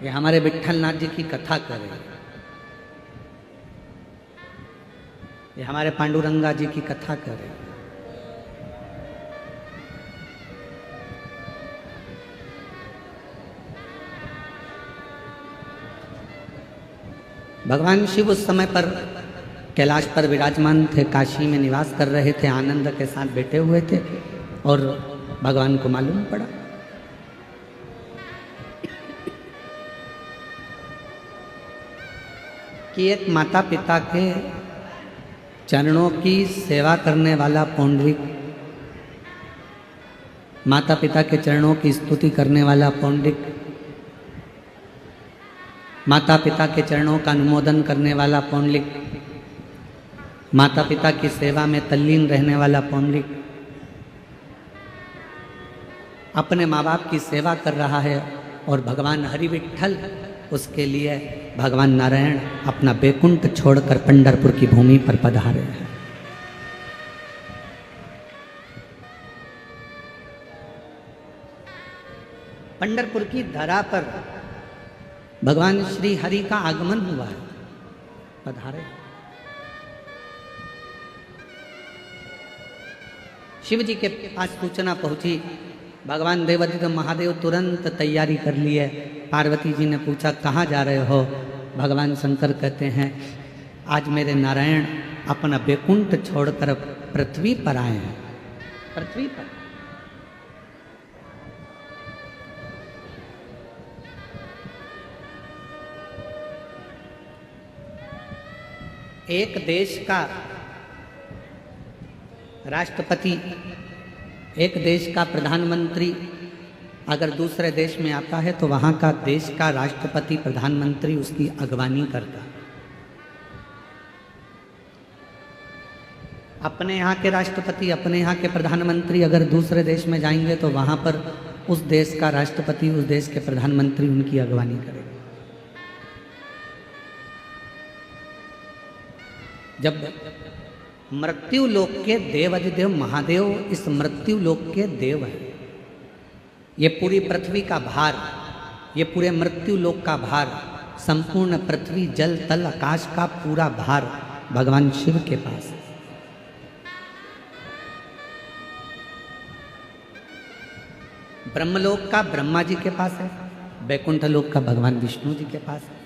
ये हमारे विट्ठलनाथ जी की कथा करे, ये हमारे पांडुरंगा जी की कथा करे। भगवान शिव उस समय पर कैलाश पर विराजमान थे, काशी में निवास कर रहे थे, आनंद के साथ बैठे हुए थे और भगवान को मालूम पड़ा कि एक माता पिता के चरणों की सेवा करने वाला पौंडरिक, माता पिता के चरणों की स्तुति करने वाला पौंडरिक, माता पिता के चरणों का अनुमोदन करने वाला पौंडरिक, माता पिता की सेवा में तल्लीन रहने वाला पौंडरिक अपने माँ बाप की सेवा कर रहा है और भगवान हरि विट्ठल उसके लिए भगवान नारायण अपना बैकुंठ छोड़कर पंढरपुर की भूमि पर पधारे हैं। पंढरपुर की धरा पर भगवान श्री हरि का आगमन हुआ है, पधारे। शिव जी के पास सूचना पहुंची, भगवान देवादिदेव महादेव तुरंत तैयारी कर लिए। पार्वती जी ने पूछा कहाँ जा रहे हो? भगवान शंकर कहते हैं आज मेरे नारायण अपना बैकुंठ छोड़कर पृथ्वी पर आए हैं। पृथ्वी पर एक देश का राष्ट्रपति, एक देश का प्रधानमंत्री अगर दूसरे देश में आता है तो वहाँ का देश का राष्ट्रपति प्रधानमंत्री उसकी अगवानी करता। अपने यहाँ के राष्ट्रपति, अपने यहाँ के प्रधानमंत्री अगर दूसरे देश में जाएंगे तो वहाँ पर उस देश का राष्ट्रपति, उस देश के प्रधानमंत्री उनकी अगवानी करेगा। जब मृत्यु लोक के देवादिदेव महादेव इस मृत्यु लोक के देव हैं, ये पूरी पृथ्वी का भार, ये पूरे मृत्यु लोक का भार, संपूर्ण पृथ्वी जल तल आकाश का पूरा भार भगवान शिव के पास है। ब्रह्मलोक का ब्रह्मा जी के पास है, बैकुंठ लोक का भगवान विष्णु जी के पास है।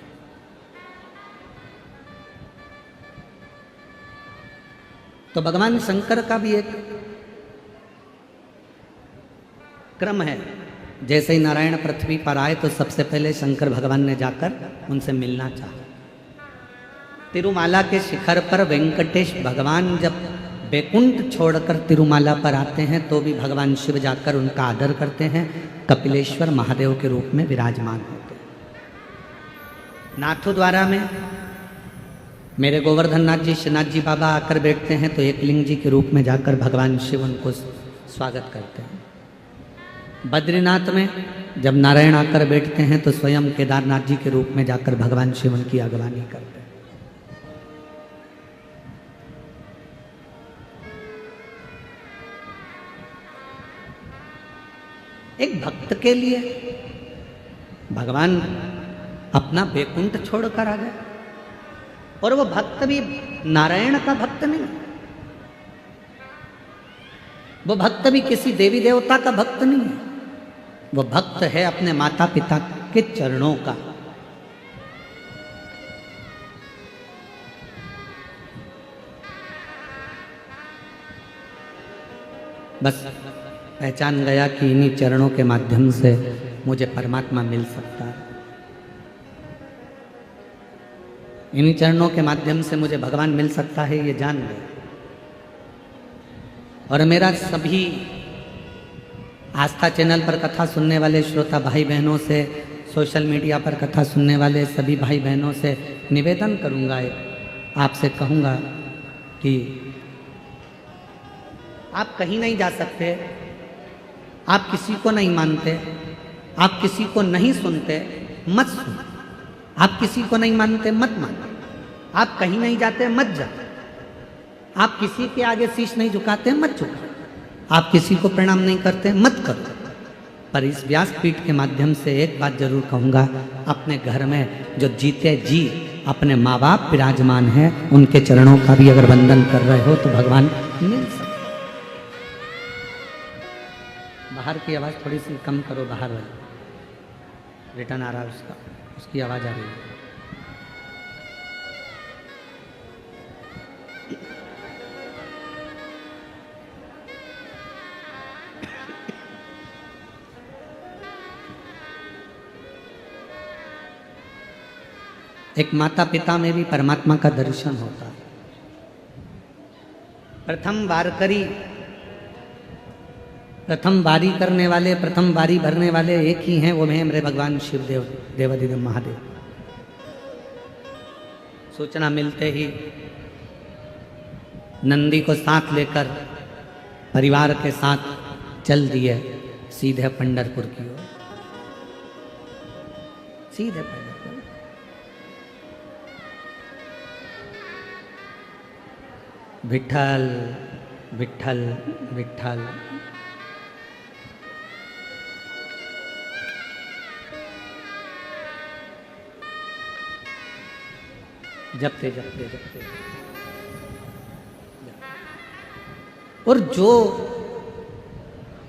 तो भगवान शंकर का भी एक क्रम है। जैसे ही नारायण पृथ्वी पर आए तो सबसे पहले शंकर भगवान ने जाकर उनसे मिलना चाहा। तिरुमाला के शिखर पर वेंकटेश भगवान जब बैकुंठ छोड़कर तिरुमाला पर आते हैं तो भी भगवान शिव जाकर उनका आदर करते हैं, कपिलेश्वर महादेव के रूप में विराजमान होते हैं। नाथद्वारा में मेरे गोवर्धन नाथ जी, श्रीनाथ जी बाबा आकर बैठते हैं तो एकलिंग जी के रूप में जाकर भगवान शिव उनको स्वागत करते हैं। बद्रीनाथ में जब नारायण आकर बैठते हैं तो स्वयं केदारनाथ जी के रूप में जाकर भगवान शिव उनकी अगवानी करते हैं। एक भक्त के लिए भगवान अपना बैकुंठ छोड़कर आ गए और वो भक्त भी नारायण का भक्त नहीं, वो भक्त भी किसी देवी देवता का भक्त नहीं है, वो भक्त है अपने माता पिता के चरणों का। बस पहचान गया कि इन्हीं चरणों के माध्यम से मुझे परमात्मा मिल सकता है, इन्हीं चरणों के माध्यम से मुझे भगवान मिल सकता है, ये जान गए। और मेरा सभी आस्था चैनल पर कथा सुनने वाले श्रोता भाई बहनों से, सोशल मीडिया पर कथा सुनने वाले सभी भाई बहनों से निवेदन करूंगा, आपसे कहूँगा कि आप कहीं नहीं जा सकते, आप किसी को नहीं मानते, आप किसी को नहीं सुनते, मत सुनो। आप किसी को नहीं मानते, मत मानो। आप कहीं नहीं जाते, मत जाओ। आप किसी के आगे शीश नहीं झुकाते, मत झुकाओ। आप किसी को प्रणाम नहीं करते, मत करो। पर इस व्यासपीठ के माध्यम से एक बात जरूर कहूँगा, अपने घर में जो जीते जी अपने माँ बाप विराजमान हैं, उनके चरणों का भी अगर वंदन कर रहे हो तो भगवान मिल सकते। बाहर की आवाज़ थोड़ी सी कम करो, बाहर वाली रिटर्न आ रहा है उसका, उसकी आवाज़ आ रही है। एक माता पिता में भी परमात्मा का दर्शन होता है। प्रथम वारकरी, प्रथम बारी करने वाले, प्रथम बारी भरने वाले एक ही हैं, वो हैं मेरे भगवान शिवदेव, देवाधिदेव महादेव। सूचना मिलते ही नंदी को साथ लेकर परिवार के साथ चल दिए सीधे पंढरपुर की ओर, सीधे पंढरपुर। विठल विठल विठल, जपते जपते जपते। और जो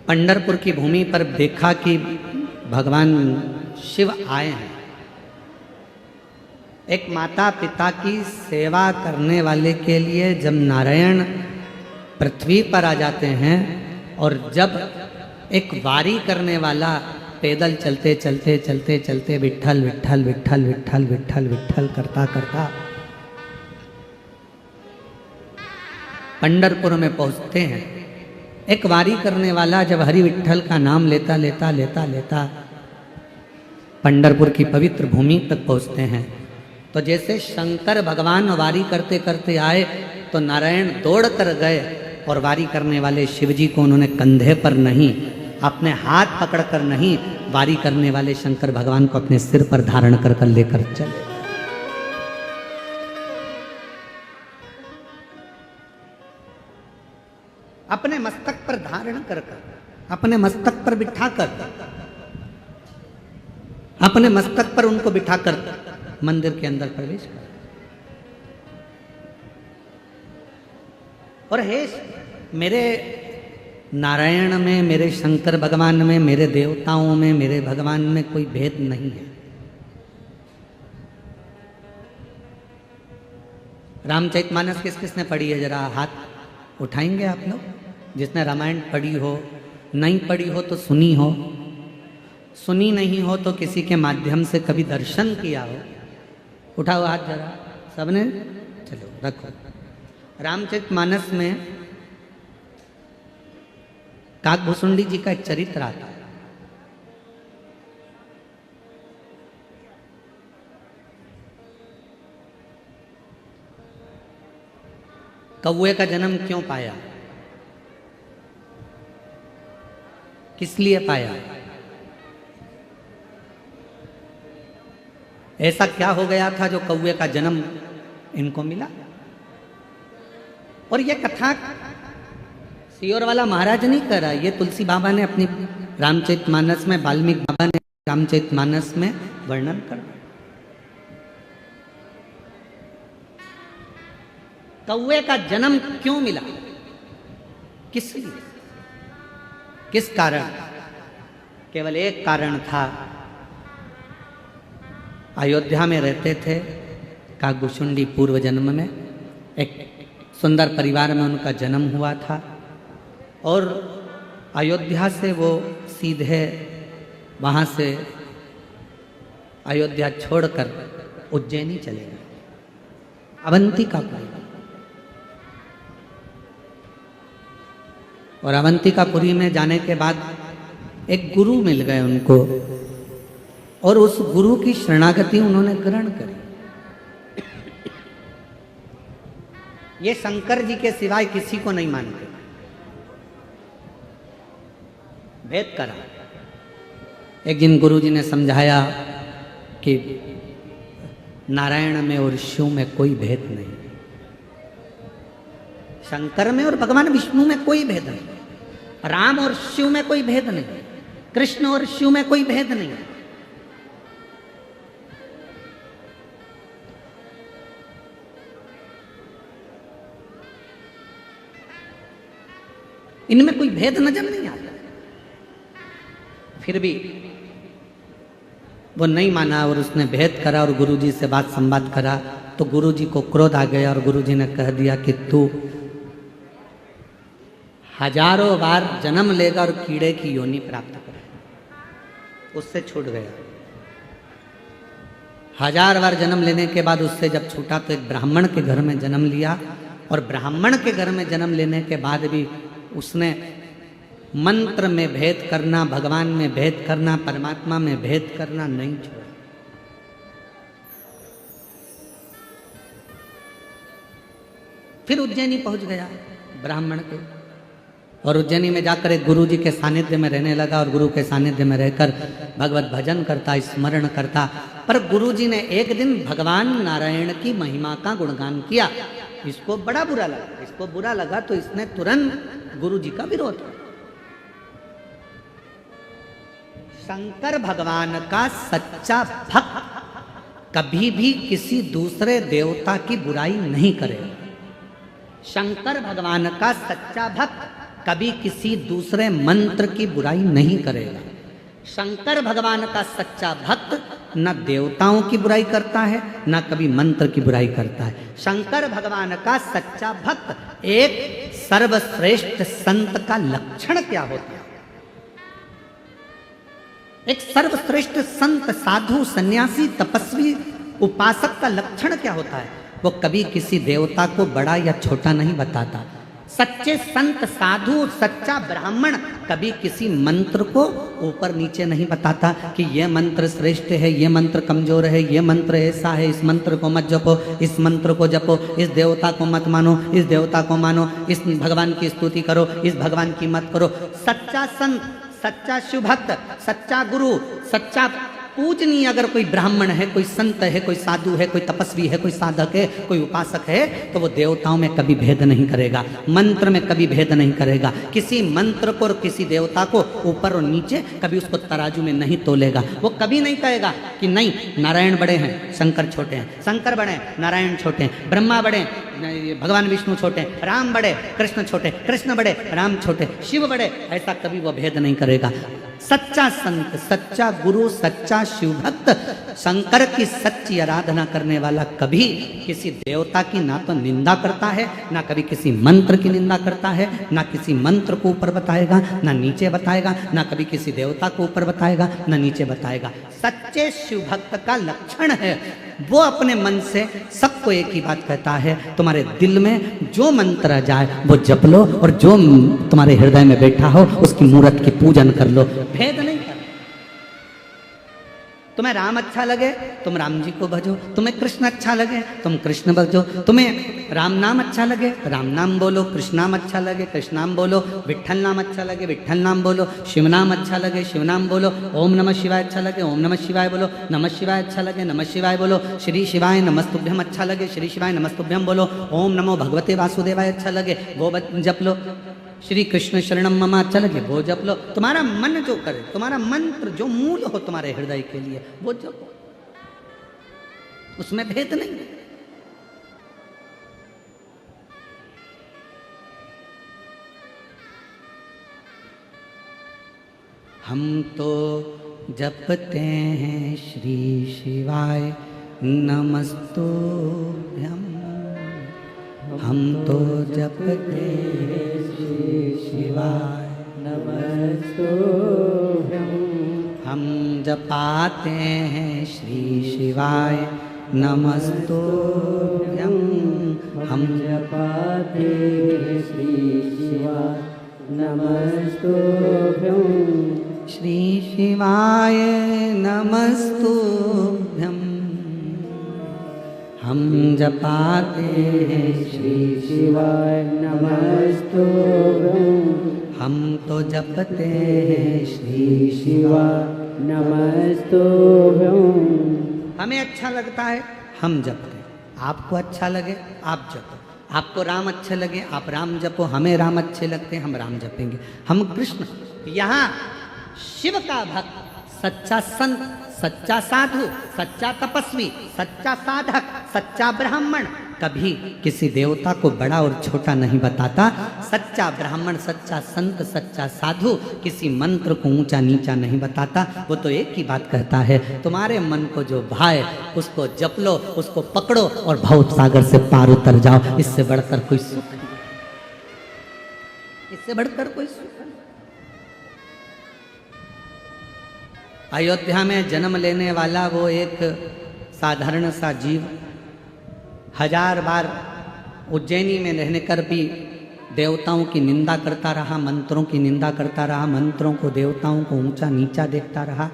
पंढरपुर की भूमि पर देखा कि भगवान शिव आए हैं, एक माता पिता की सेवा करने वाले के लिए जब नारायण पृथ्वी पर आ जाते हैं, और जब एक वारी करने वाला पैदल चलते चलते चलते चलते विठल विठल विठल विठल विठल विठल करता करता पंढरपुर में पहुंचते हैं, एक वारी करने वाला जब हरि विठल का नाम लेता लेता लेता लेता पंढरपुर की पवित्र भूमि तक पहुंचते हैं, तो जैसे शंकर भगवान वारी करते करते आए तो नारायण दौड़ कर गए, और वारी करने वाले शिवजी को उन्होंने कंधे पर नहीं, अपने हाथ पकड़कर नहीं, वारी करने वाले शंकर भगवान को अपने सिर पर धारण कर कर लेकर चले। अपने मस्तक पर धारण कर कर, अपने मस्तक पर बिठाकर, अपने मस्तक पर उनको बिठाकर मंदिर के अंदर प्रवेश कर। और हे मेरे नारायण में, मेरे शंकर भगवान में, मेरे देवताओं में, मेरे भगवान में कोई भेद नहीं है। रामचरितमानस किस किसने पढ़ी है? जरा हाथ उठाएंगे आप लोग, जिसने रामायण पढ़ी हो, नहीं पढ़ी हो तो सुनी हो, सुनी नहीं हो तो किसी के माध्यम से कभी दर्शन किया हो, उठाओ हाथ जरा सबने। चलो रखो। रामचरितमानस में काकभूषुंडी जी का एक चरित्र आता है। कौवे का जन्म क्यों पाया, किस लिए पाया, ऐसा क्या हो गया था जो कौवे का जन्म इनको मिला? और यह कथा सियोर वाला महाराज नहीं कर रहा, ये तुलसी बाबा ने अपनी रामचरितमानस में, वाल्मीकि बाबा ने रामचरितमानस में वर्णन कर। कौवे का जन्म क्यों मिला, किस लिए, किस कारण? केवल एक कारण था, अयोध्या में रहते थे काकभूषुंडी, पूर्व जन्म में एक सुंदर परिवार में उनका जन्म हुआ था, और अयोध्या से वो सीधे वहाँ से अयोध्या छोड़कर उज्जैनी चले गए, अवंतिकापुरी। और अवंतिकापुरी में जाने के बाद एक गुरु मिल गए उनको, और उस गुरु की शरणागति उन्होंने ग्रहण करी। ये शंकर जी के सिवाय किसी को नहीं मानते, भेद करा। एक दिन गुरु जी ने समझाया कि नारायण में और शिव में कोई भेद नहीं, शंकर में और भगवान विष्णु में कोई भेद नहीं, राम और शिव में कोई भेद नहीं, कृष्ण और शिव में कोई भेद नहीं है। इनमें कोई भेद नजर नहीं आता। फिर भी वो नहीं माना और उसने भेद करा और गुरुजी से बात संवाद करा, तो गुरुजी को क्रोध आ गया और गुरुजी ने कह दिया कि तू हजारों बार जन्म लेगा और कीड़े की योनि प्राप्त करेगा। उससे छूट गया। 1000 बार जन्म लेने के बाद उससे जब छूटा तो एक ब्राह्मण के घर में जन्म लिया, और ब्राह्मण के घर में जन्म लेने के बाद भी उसने मंत्र में भेद करना, भगवान में भेद करना, परमात्मा में भेद करना नहीं छोड़ा। फिर उज्जैनी पहुंच गया ब्राह्मण के, और उज्जैनी में जाकर एक गुरु जी के सानिध्य में रहने लगा, और गुरु के सानिध्य में रहकर भगवत भजन करता, स्मरण करता। पर गुरु जी ने एक दिन भगवान नारायण की महिमा का गुणगान किया। इसको बड़ा बुरा लगा। इसको बुरा लगा तो इसने तुरंत गुरु जी का विरोध किया। शंकर भगवान का सच्चा भक्त कभी भी किसी दूसरे देवता की बुराई नहीं करेगा। शंकर भगवान का सच्चा भक्त कभी किसी दूसरे मंत्र की बुराई नहीं करेगा। शंकर भगवान का सच्चा भक्त न देवताओं की बुराई करता है, न कभी मंत्र की बुराई करता है। शंकर भगवान का सच्चा भक्त एक सर्वश्रेष्ठ संत का लक्षण क्या होता है? एक सर्वश्रेष्ठ संत, साधु, सन्यासी, तपस्वी, उपासक का लक्षण क्या होता है? वो कभी किसी देवता को बड़ा या छोटा नहीं बताता। सच्चे संत, साधु, सच्चा ब्राह्मण कभी किसी मंत्र को ऊपर नीचे नहीं बताता कि ये मंत्र श्रेष्ठ है, ये मंत्र कमजोर है, ये मंत्र ऐसा है, इस मंत्र को मत जपो, इस मंत्र को जपो, इस देवता को मत मानो, इस देवता को मानो, इस भगवान की स्तुति करो, इस भगवान की मत करो। सच्चा संत, सच्चा शिवभक्त, सच्चा गुरु, सच्चा पूजनीय अगर कोई ब्राह्मण है, कोई संत है, कोई साधु है, कोई तपस्वी है, कोई साधक है, कोई उपासक है, तो वो देवताओं में कभी भेद नहीं करेगा, मंत्र में कभी भेद नहीं करेगा। किसी मंत्र को और किसी देवता को ऊपर और नीचे कभी उसको तराजू में नहीं तोलेगा। वो कभी नहीं कहेगा कि नहीं नारायण बड़े हैं, शंकर छोटे हैं, शंकर बड़े हैं, नारायण छोटे हैं, ब्रह्मा बड़े, भगवान विष्णु छोटे, राम बड़े, कृष्ण छोटे, कृष्ण बड़े, राम छोटे, शिव बड़े, ऐसा कभी वो भेद नहीं करेगा। सच्चा संत, सच्चा गुरु, सच्चा शिव भक्त, शंकर की सच्ची आराधना करने वाला कभी किसी देवता की ना तो निंदा करता है, ना कभी किसी मंत्र की निंदा करता है, ना किसी मंत्र को ऊपर बताएगा, ना नीचे बताएगा, ना कभी किसी देवता को ऊपर बताएगा, ना नीचे बताएगा। सच्चे शिव भक्त का लक्षण है वो अपने मन से सबको एक ही बात कहता है, तुम्हारे दिल में जो मंत्र आ जाए वो जप लो, और जो तुम्हारे हृदय में बैठा हो उसकी मूर्त की पूजन कर लो। भेद नहीं कर। तुम्हें राम अच्छा लगे तुम राम जी को भजो, तुम्हें कृष्ण अच्छा लगे तुम कृष्ण भजो, तुम्हें राम नाम अच्छा लगे राम नाम बोलो, कृष्ण नाम अच्छा लगे कृष्ण नाम बोलो, विट्ठल नाम अच्छा लगे विट्ठल नाम बोलो, शिव नाम अच्छा लगे शिव नाम बोलो, ओम नमः शिवाय अच्छा लगे ओम नमः शिवाय बोलो, नमः शिवाय अच्छा लगे नमः शिवाय बोलो, श्री शिवाय नमस्तुभ्यम अच्छा लगे श्री शिवाय नमस्तुभ्यम बोलो, ओम नमो भगवते वासुदेवाय अच्छा लगे वो जप लो, श्री कृष्ण शरणम मम अच्छा लगे वो जप लो। तुम्हारा मन जो करे, तुम्हारा मंत्र जो मूल हो तुम्हारे हृदय के लिए वो जपो, उसमें भेद नहीं। हम तो जपते हैं श्री शिवाय नमस्तुभ्यम, हम तो जपते हैं श्री शिवाय नमस्तुभ्यम, हम जपाते हैं श्री शिवाय नमस्तुभ्यम, हम जपाते हैं श्री शिवाय नमस्तुभ्यम, श्री शिवाय नमस्तुभ्यम, हम जपाते हैं श्री शिवाय नमस्तुभ्यम, हम तो जपते हैं श्री शिवाय नमस्तुभ्यम। हमें अच्छा लगता है हम जपते, आपको अच्छा लगे आप जपो, आपको राम अच्छे लगे आप राम जपो, हमें राम अच्छे लगते हैं हम राम जपेंगे, हम कृष्ण। यहाँ शिव का भक्त, सच्चा संत, सच्चा साधु, सच्चा तपस्वी, सच्चा साधक, सच्चा ब्राह्मण कभी किसी देवता को बड़ा और छोटा नहीं बताता। सच्चा ब्राह्मण, सच्चा संत, सच्चा साधु किसी मंत्र को ऊंचा नीचा नहीं बताता। वो तो एक ही बात कहता है, तुम्हारे मन को जो भाए उसको जप लो, उसको पकड़ो और भव सागर से पार उतर जाओ। इससे बढ़कर कोई सुख नहीं, इससे बढ़कर कोई सुख नहीं। अयोध्या में जन्म लेने वाला वो एक साधारण सा जीव 1000 बार उज्जैनी में रहने कर भी देवताओं की निंदा करता रहा, मंत्रों की निंदा करता रहा, मंत्रों को, देवताओं को ऊंचा नीचा देखता रहा।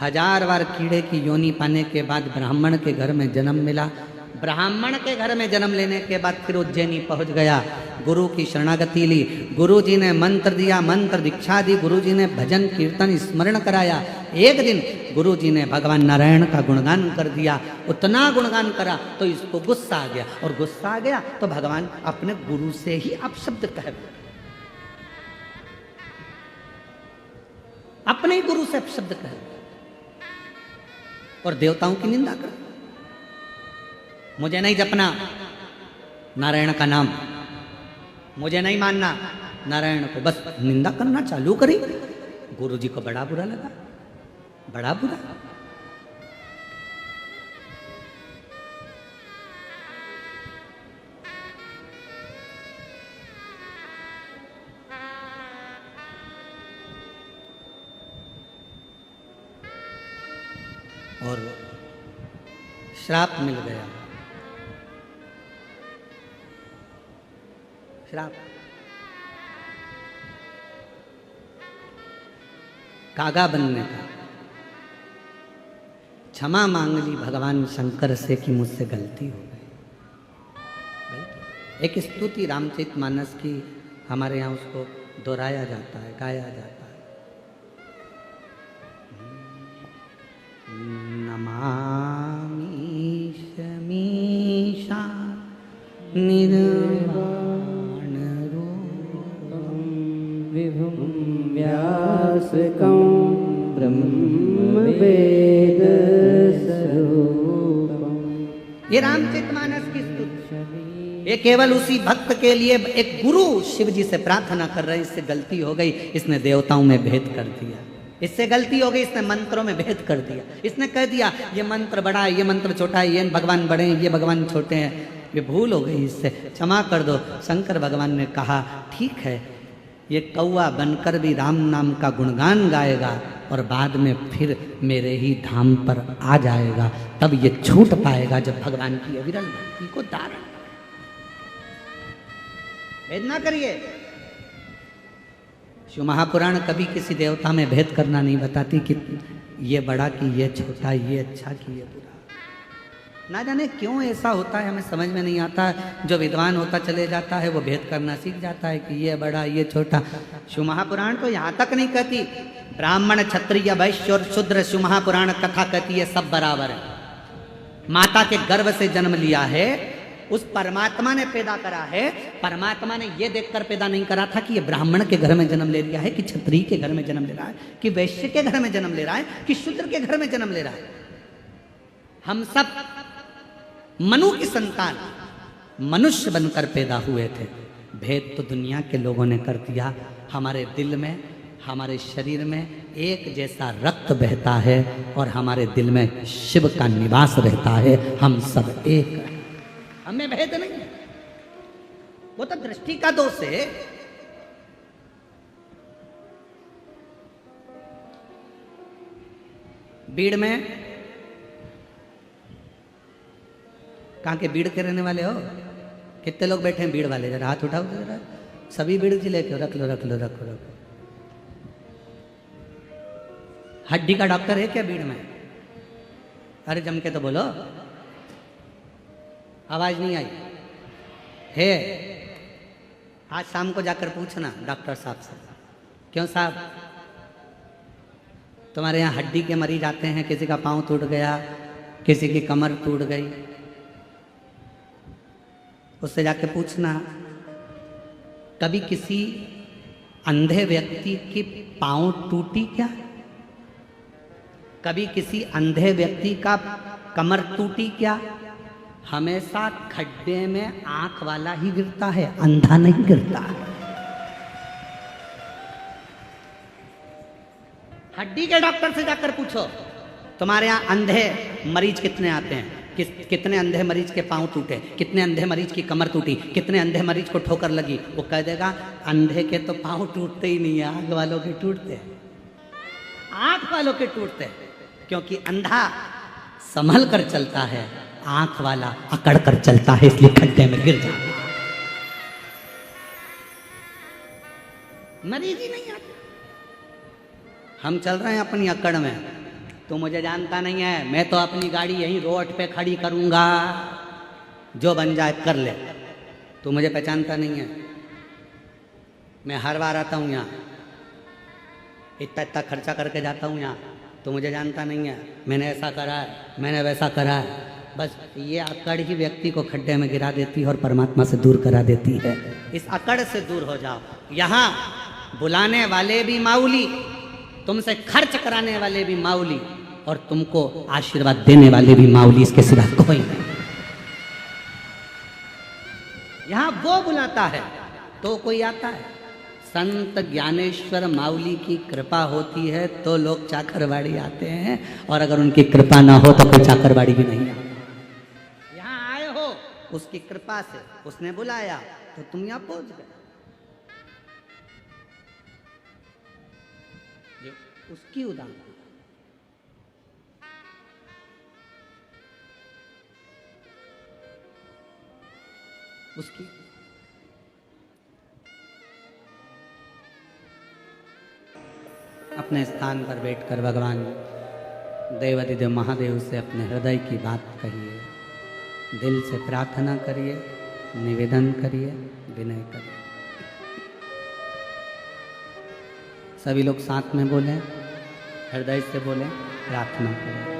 1000 बार कीड़े की योनि पाने के बाद ब्राह्मण के घर में जन्म मिला। ब्राह्मण के घर में जन्म लेने के बाद फिर उज्जैनी पहुंच गया, गुरु की शरणागति ली, गुरु जी ने मंत्र दिया, मंत्र दीक्षा दी, गुरु जी ने भजन कीर्तन स्मरण कराया। एक दिन गुरु जी ने भगवान नारायण का गुणगान कर दिया, उतना गुणगान करा तो इसको गुस्सा आ गया, और गुस्सा आ गया तो भगवान अपने गुरु से ही अपशब्द कह, अपने ही गुरु से अपशब्द कह और देवताओं की निंदा कर। मुझे नहीं जपना नारायण का नाम, मुझे नहीं मानना नारायण को, बस निंदा करना चालू करी। गुरु जी को बड़ा बुरा लगा, बड़ा बुरा। और श्राप मिल गया, श्राप। कागा बनने का। क्षमा मांग ली भगवान शंकर से कि मुझसे गलती हो गई। एक स्तुति रामचरितमानस की हमारे यहाँ उसको दोहराया जाता है, गाया जाता है। नमामि शमीशा निर्वाण रूपं विभुं व्यासकं ब्रह्मवेद स्वरूपं। ये रामचरितमानस की स्तुति, ये केवल उसी भक्त के लिए एक गुरु शिव जी से प्रार्थना कर रहे, इससे गलती हो गई, इसने देवताओं में भेद कर दिया, इससे गलती हो गई, इसने मंत्रों में भेद कर दिया। इसने कह दिया ये मंत्र बड़ा है, ये मंत्र छोटा है, ये भगवान बड़े हैं, ये भगवान छोटे हैं, ये भूल हो गई, इससे क्षमा कर दो। शंकर भगवान ने कहा ठीक है, ये कौवा बनकर भी राम नाम का गुणगान गाएगा और बाद में फिर मेरे ही धाम पर आ जाएगा, तब ये छूट पाएगा जब भगवान की अविरल भक्ति को धारण। भेद ना करिए। शिव महापुराण कभी किसी देवता में भेद करना नहीं बताती कि ये बड़ा कि ये छोटा, ये अच्छा कि ये बुरा। ना जाने क्यों ऐसा होता है, हमें समझ में नहीं आता। जो विद्वान होता चले जाता है वो भेद करना सीख जाता है कि ये बड़ा ये छोटा। शिव महापुराण तो यहाँ तक नहीं कहती ब्राह्मण क्षत्रिय वैश्य और शूद्र, शिव महापुराण कथा कहती है सब बराबर है। माता के गर्भ से जन्म लिया है, उस परमात्मा ने पैदा करा है। परमात्मा ने यह देखकर पैदा नहीं करा था कि ये ब्राह्मण के घर में जन्म ले लिया है, कि क्षत्रिय के घर में जन्म ले रहा है, कि वैश्य के घर में जन्म ले रहा है, कि शूद्र के घर में जन्म ले रहा है। हम सब मनु की संतान, मनुष्य बनकर पैदा हुए थे। भेद तो दुनिया के लोगों ने कर दिया। हमारे दिल में, हमारे शरीर में एक जैसा रक्त बहता है और हमारे दिल में शिव का निवास रहता है। हम सब एक हैं, हमें भेद नहीं है। वो तो दृष्टि का दोष है। बीड़ में, कहाँ के बीड़ के रहने वाले हो? कितने लोग बैठे हैं बीड़ वाले? जरा हाथ उठाओ जरा। सभी बीड़ जिले के रख लो रख लो रख लो। हड्डी का डॉक्टर है क्या बीड़ में? अरे जम के तो बोलो, आवाज नहीं आई है। आज शाम को जाकर पूछना डॉक्टर साहब से, क्यों साहब तुम्हारे यहाँ हड्डी के मरीज आते हैं, किसी का पांव टूट गया, किसी की कमर टूट गई, उससे जाके पूछना कभी किसी अंधे व्यक्ति की पांव टूटी क्या? कभी किसी अंधे व्यक्ति का कमर टूटी क्या? हमेशा खड्डे में आंख वाला ही गिरता है, अंधा नहीं गिरता। हड्डी के डॉक्टर से जाकर पूछो तुम्हारे यहाँ अंधे मरीज कितने आते हैं, कितने अंधे मरीज के पांव टूटे, कितने अंधे मरीज की कमर टूटी, कितने अंधे मरीज को ठोकर लगी। वो कह देगा अंधे के तो पांव टूटते ही नहीं है, आंख वालों के टूटते हैं, आंख वालों के टूटते हैं। क्योंकि अंधा संभल कर चलता है, आंख वाला अकड़ कर चलता है, इसलिए खड्डे में गिर जाता है, मरीज ही नहीं आते। हम चल रहे हैं अपनी अकड़ में, तो मुझे जानता नहीं है, मैं तो अपनी गाड़ी यहीं रोड पे खड़ी करूंगा, जो बन जाए कर ले। तो मुझे पहचानता नहीं है, मैं हर बार आता हूँ यहाँ, इतना इतना खर्चा करके जाता हूँ यहाँ, तो मुझे जानता नहीं है, मैंने ऐसा करा है, मैंने वैसा करा है। बस ये अकड़ ही व्यक्ति को खड्डे में गिरा देती है और परमात्मा से दूर करा देती है। इस अकड़ से दूर हो जाओ। यहाँ बुलाने वाले भी माऊली, तुमसे खर्च कराने वाले भी माऊली, और तुमको आशीर्वाद देने वाले भी माऊली, इसके सिवा कोई नहीं। यहां वो बुलाता है तो कोई आता है। संत ज्ञानेश्वर माऊली की कृपा होती है तो लोग चाकरवाड़ी आते हैं, और अगर उनकी कृपा ना हो तो कोई चाकरवाड़ी भी नहीं आता। यहां आए हो उसकी कृपा से, उसने बुलाया तो तुम यहां पहुंच गए। उसकी उदाहरण उसकी अपने स्थान पर बैठकर भगवान देवाधिदेव महादेव से अपने हृदय की बात कहिए, दिल से प्रार्थना करिए, निवेदन करिए, विनय करिए। सभी लोग साथ में बोलें, हृदय से बोलें, प्रार्थना करें।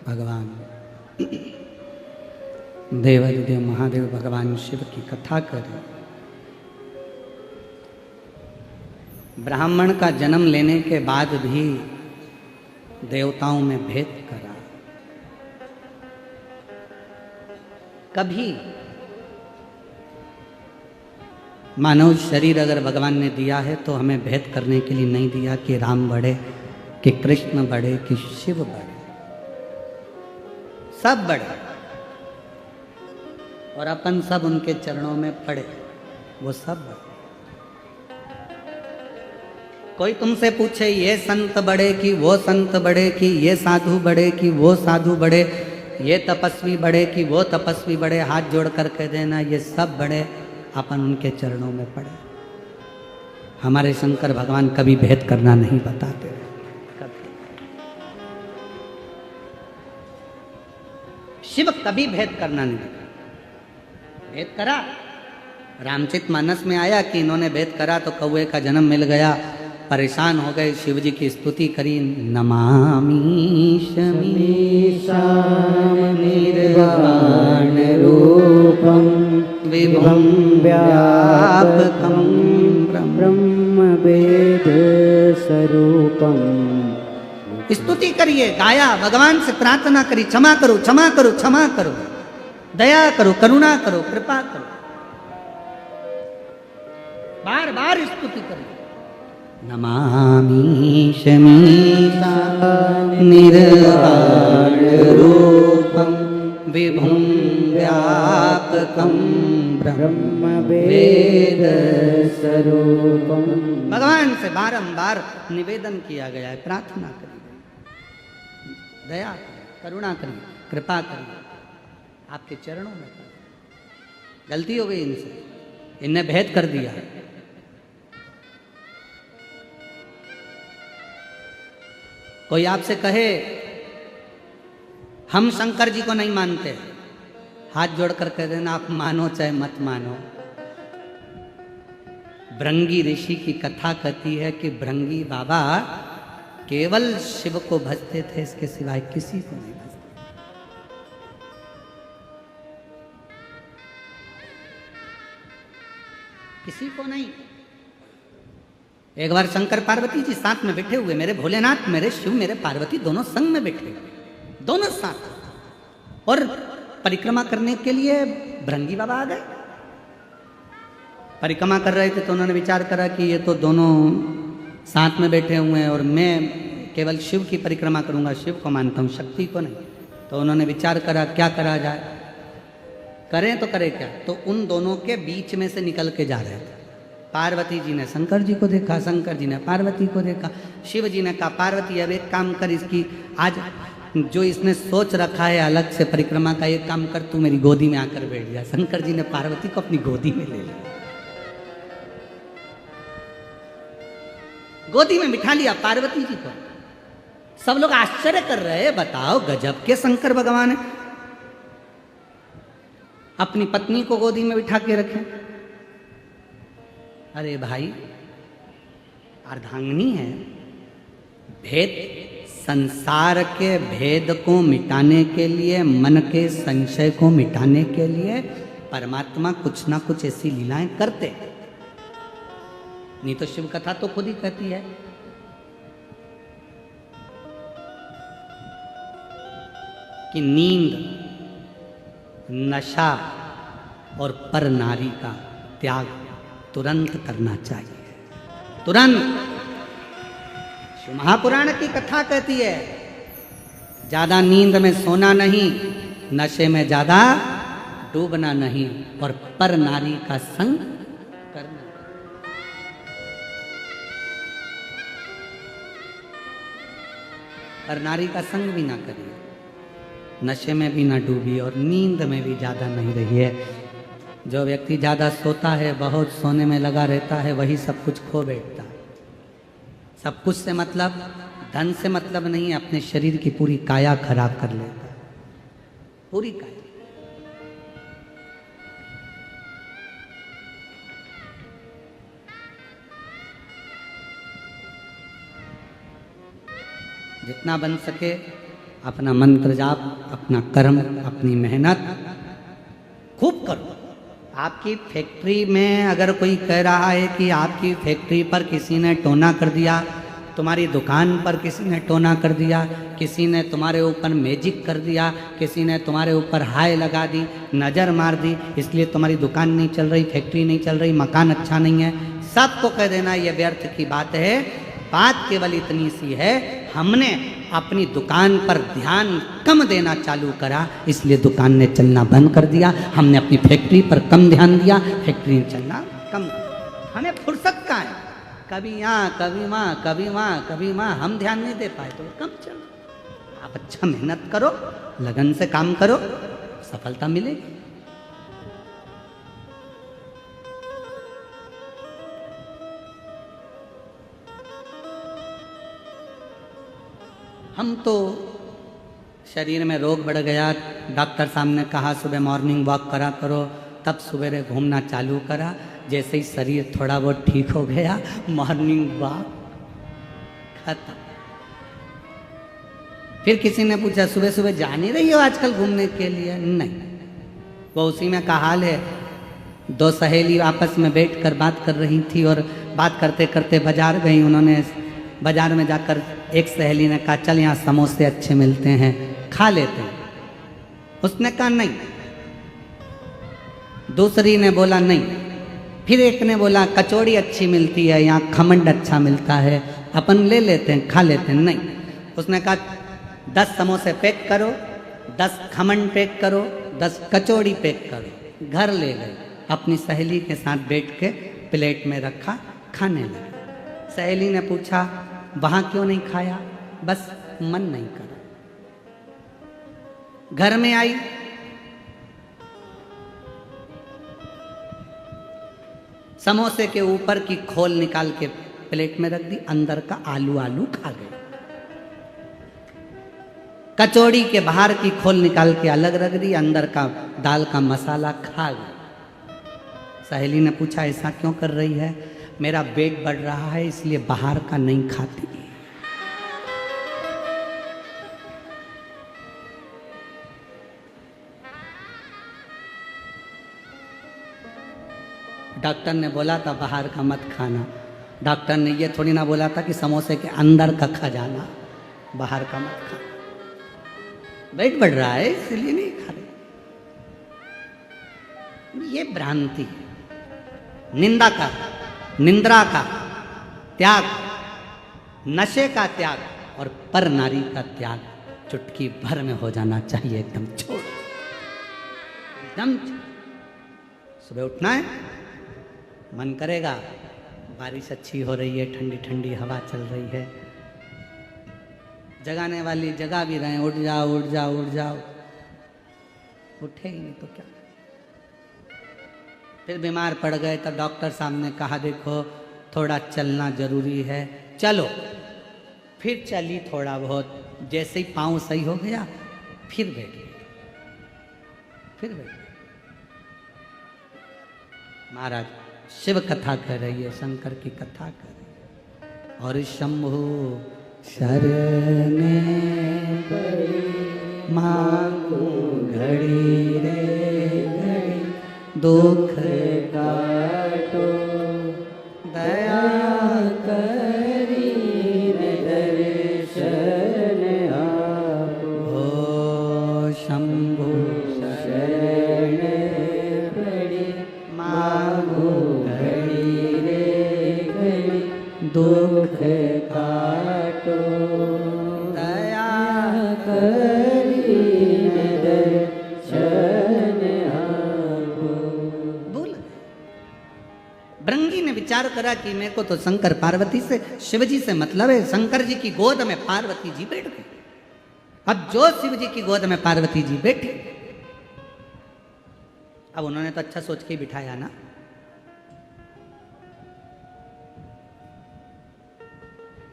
भगवान देवाधिदेव महादेव भगवान शिव की कथा करें। ब्राह्मण का जन्म लेने के बाद भी देवताओं में भेद करा, कभी मानव शरीर अगर भगवान ने दिया है तो हमें भेद करने के लिए नहीं दिया कि राम बढ़े, कि कृष्ण बढ़े, कि शिव बढ़े। सब बढ़े और अपन सब उनके चरणों में पड़े, वो सब बढ़े। कोई तुमसे पूछे ये संत बढ़े कि वो संत बढ़े, कि ये साधु बढ़े कि वो साधु बढ़े, ये तपस्वी बढ़े कि वो तपस्वी बढ़े, हाथ जोड़ कर कह देना ये सब बढ़े, अपन उनके चरणों में पड़े। हमारे शंकर भगवान कभी भेद करना नहीं बताते, कभी। शिव कभी भेद करना नहीं बताते। भेद करा, रामचरित मानस में आया कि इन्होंने भेद करा तो कौवे का जन्म मिल गया, परेशान हो गए, शिव जी की स्तुति करी, नमामि शमीशान निर्वाण रूपम विभुं व्यापकं ब्रह्म वेद स्वरूपम। स्तुति करिए, गाया, भगवान से प्रार्थना करी, क्षमा करो क्षमा करो क्षमा करो, दया करो, करुणा करो, कृपा करो, बार बार स्तुति करिए। नमामि शमीशान निर्वाण रूपं विभुं व्यापकं ब्रह्म वेद स्वरूपम। भगवान से बारंबार निवेदन किया गया है, प्रार्थना करिए, दया करिए, करुणा करिए, कृपा करिए, आपके चरणों में। गलती हो गई इनसे, इनने भेद कर दिया। कोई आपसे कहे हम शंकर जी को नहीं मानते, हाथ जोड़कर कह देना आप मानो चाहे मत मानो। भृंगी ऋषि की कथा कहती है कि भृंगी बाबा केवल शिव को भजते थे, इसके सिवाय किसी को नहीं भजते। किसी को नहीं। एक बार शंकर पार्वती जी साथ में बैठे हुए, मेरे भोलेनाथ, मेरे शिव, मेरे पार्वती दोनों संग में बैठे हुए, दोनों साथ, और परिक्रमा करने के लिए भृंगी बाबा आ गए। परिक्रमा कर रहे थे तो उन्होंने विचार करा कि ये तो दोनों साथ में बैठे हुए हैं और मैं केवल शिव की परिक्रमा करूंगा, शिव को मानता हूँ, शक्ति को नहीं। तो उन्होंने विचार करा क्या करा जाए, करें तो करें क्या। तो उन दोनों के बीच में से निकल के जा रहे थे। पार्वती जी ने शंकर जी को देखा, शंकर जी ने पार्वती को देखा, शिव जी ने कहा पार्वती अब एक काम कर, इसकी आज जो इसने सोच रखा है अलग से परिक्रमा का, एक काम कर, तू मेरी गोदी में आकर बैठ जा। शंकर जी ने पार्वती को अपनी गोदी में ले लिया, गोदी में बिठा लिया पार्वती जी को। सब लोग आश्चर्य कर रहे हैं, बताओ गजब के शंकर भगवान है, अपनी पत्नी को गोदी में बिठा के रखे। अरे भाई अर्धांगिनी है, भेद, संसार के भेद को मिटाने के लिए, मन के संशय को मिटाने के लिए परमात्मा कुछ ना कुछ ऐसी लीलाएं करते, नहीं तो शिव कथा तो खुद ही कहती है कि नींद, नशा और पर नारी का त्याग तुरंत करना चाहिए, तुरंत। महापुराण की कथा कहती है ज्यादा नींद में सोना नहीं, नशे में ज्यादा डूबना नहीं, और पर नारी का संग करना। पर नारी का संग भी ना करिए, नशे में भी ना डूबिए और नींद में भी ज्यादा नहीं रहिए। जो व्यक्ति ज्यादा सोता है, बहुत सोने में लगा रहता है, वही सब कुछ खो बैठता है। सब कुछ से मतलब, धन से मतलब नहीं, अपने शरीर की पूरी काया खराब कर लेता है, पूरी काया। जितना बन सके अपना मंत्र जाप, अपना कर्म, अपनी मेहनत खूब करो। आपकी फैक्ट्री में अगर कोई कह रहा है कि आपकी फैक्ट्री पर किसी ने टोना कर दिया, तुम्हारी दुकान पर किसी ने टोना कर दिया, किसी ने तुम्हारे ऊपर मैजिक कर दिया, किसी ने तुम्हारे ऊपर हाय लगा दी, नज़र मार दी, इसलिए तुम्हारी दुकान नहीं चल रही, फैक्ट्री नहीं चल रही, मकान अच्छा नहीं है, सबको कह देना ये व्यर्थ की बात है। बात केवल इतनी सी है, हमने अपनी दुकान पर ध्यान कम देना चालू करा, इसलिए दुकान ने चलना बंद कर दिया। हमने अपनी फैक्ट्री पर कम ध्यान दिया, फैक्ट्री ने चलना कम। हमें फुर्सत कहाँ है, कभी यहाँ कभी वहाँ, कभी वहाँ कभी वहाँ, हम ध्यान नहीं दे पाए तो कम चलो। आप अच्छा मेहनत करो, लगन से काम करो, सफलता मिलेगी। हम तो शरीर में रोग बढ़ गया, डॉक्टर साहब ने कहा सुबह मॉर्निंग वॉक करा करो, तब सवेरे घूमना चालू करा। जैसे ही शरीर थोड़ा बहुत ठीक हो गया, मॉर्निंग वॉक खत्म। फिर किसी ने पूछा सुबह सुबह जा नहीं रही हो आजकल घूमने के लिए? नहीं, वो उसी में का हाल है। दो सहेली आपस में बैठकर बात कर रही थी और बात करते करते बाजार गई। उन्होंने बाजार में जाकर एक सहेली ने कहा चल यहाँ समोसे अच्छे मिलते हैं, खा लेते हैं। उसने कहा नहीं, दूसरी ने बोला नहीं, फिर एक ने बोला कचौड़ी अच्छी मिलती है, यहाँ खमंड अच्छा मिलता है, अपन ले लेते हैं, खा लेते हैं। नहीं, उसने कहा 10 समोसे पैक करो, 10 खमंड पैक करो, 10 कचौड़ी पैक करो। घर ले गए, अपनी सहेली के साथ बैठ के प्लेट में रखा, खाने लगे। सहेली ने पूछा वहाँ क्यों नहीं खाया? बस मन नहीं करा। घर में आई, समोसे के ऊपर की खोल निकाल के प्लेट में रख दी, अंदर का आलू आलू खा गए। कचौड़ी के बाहर की खोल निकाल के अलग रख दी, अंदर का दाल का मसाला खा गए। सहेली ने पूछा ऐसा क्यों कर रही है? मेरा पेट बढ़ रहा है इसलिए बाहर का नहीं खाती। डॉक्टर ने बोला था बाहर का मत खाना, डॉक्टर ने ये थोड़ी ना बोला था कि समोसे के अंदर का खा जाना, बाहर का मत खाना। पेट बढ़ रहा है इसलिए नहीं खा रहे। ये भ्रांति है। निंद्रा का त्याग, नशे का त्याग और पर नारी का त्याग चुटकी भर में हो जाना चाहिए। एकदम छोड़, एकदम सुबह उठना है, मन करेगा बारिश अच्छी हो रही है, ठंडी ठंडी हवा चल रही है, जगाने वाली जगा भी रहे, उठ जाओ उठ जाओ उठ जाओ, उठे ही नहीं तो क्या। फिर बीमार पड़ गए तो डॉक्टर साहब ने कहा देखो थोड़ा चलना जरूरी है, चलो। फिर चली थोड़ा बहुत, जैसे ही पाँव सही हो गया फिर बैठ गई, फिर बैठ गई। महाराज शिव कथा कर रही है, शंकर की कथा कर रही है। और शंभु शरणे पड़ी मांगू घड़ी रे घड़ी, दुख काटो दया करी दर्शन आपो। हो शंभु शरणे पड़ी मांगू घड़ी रे घड़ी, दुख काटो दया करी दर्शन आपो। बोल भृंगी ने विचार करा कि मेरे को तो शंकर पार्वती से, शिव जी से मतलब है। शंकर जी की गोद में पार्वती जी बैठ गई। अब जो शिव जी की गोद में पार्वती जी बैठी, अब उन्होंने तो अच्छा सोच के बिठाया ना।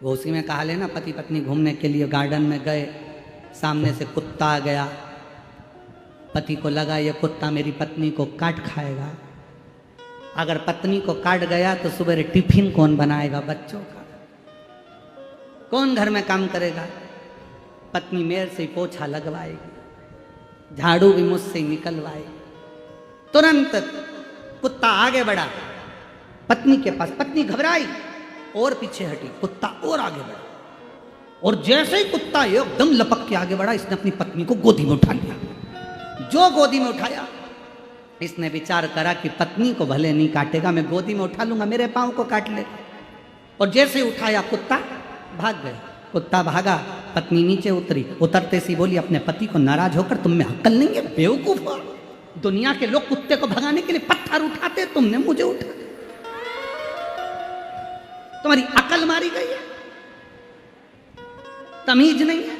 वो उसी में कहा लेना, पति पत्नी घूमने के लिए गार्डन में गए, सामने से कुत्ता आ गया, पति को लगा ये कुत्ता मेरी पत्नी को काट खाएगा। अगर पत्नी को काट गया तो सुबह टिफिन कौन बनाएगा बच्चों का, कौन घर में काम करेगा? पत्नी मेरे से पोछा लगवाएगी, झाड़ू भी मुझसे ही निकलवाएगी। तुरंत कुत्ता आगे बढ़ा पत्नी के पास, पत्नी घबराई, और पीछे हटी, कुत्ता और आगे बढ़ा, और जैसे ही कुत्ता एकदम लपक के आगे बढ़ा, इसने अपनी पत्नी को गोदी में उठा लिया। जो गोदी में उठाया, इसने विचार करा कि पत्नी को भले नहीं काटेगा, मैं गोदी में उठा लूंगा, मेरे पांव को काट ले। और जैसे ही उठाया, कुत्ता भाग गया। कुत्ता भागा, पत्नी नीचे उतरी, उतरते सी बोली अपने पति को नाराज होकर, तुम में अक्ल नहीं है बेवकूफ हो, दुनिया के लोग कुत्ते को भगाने के लिए पत्थर उठाते, तुमने मुझे उठा, तुम्हारी अकल मारी गई है, तमीज नहीं है।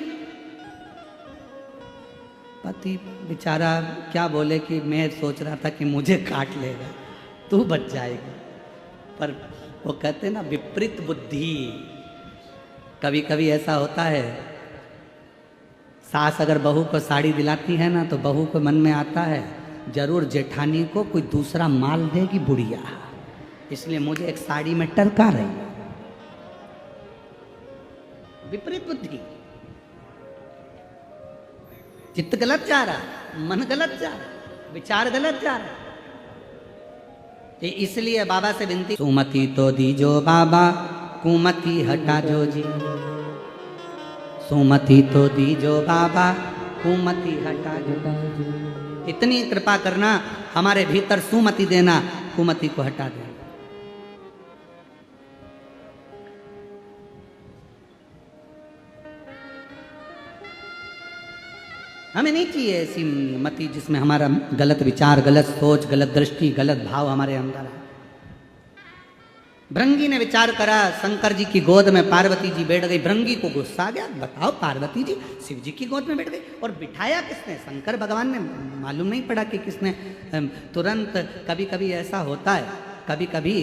पति बेचारा क्या बोले कि मैं सोच रहा था कि मुझे काट लेगा, तू बच जाएगा। पर वो कहते ना विपरीत बुद्धि, कभी कभी ऐसा होता है, सास अगर बहू को साड़ी दिलाती है ना, तो बहू को मन में आता है जरूर जेठानी को कोई दूसरा माल देगी बुढ़िया, इसलिए मुझे एक साड़ी में टरका रही। विपरीत बुद्धि, चित्त गलत जा रहा, मन गलत जा रहा, विचार गलत जा रहा। इसलिए बाबा से विनती, सुमति तो दीजो बाबा, कुमति हटा जो जी, सुमति तो दीजो बाबा, कुमति हटा जो। इतनी कृपा करना, हमारे भीतर सुमति देना, कुमति को हटा देना। हमें नहीं चाहिए ऐसी मति जिसमें हमारा गलत विचार, गलत सोच, गलत दृष्टि, गलत भाव हमारे अंदर है। भृंगी ने विचार करा, शंकर जी की गोद में पार्वती जी बैठ गई। भृंगी को गुस्सा आ गया, बताओ पार्वती जी शिव जी की गोद में बैठ गई, और बिठाया किसने? शंकर भगवान ने। मालूम नहीं पड़ा कि किसने। तुरंत कभी कभी ऐसा होता है, कभी कभी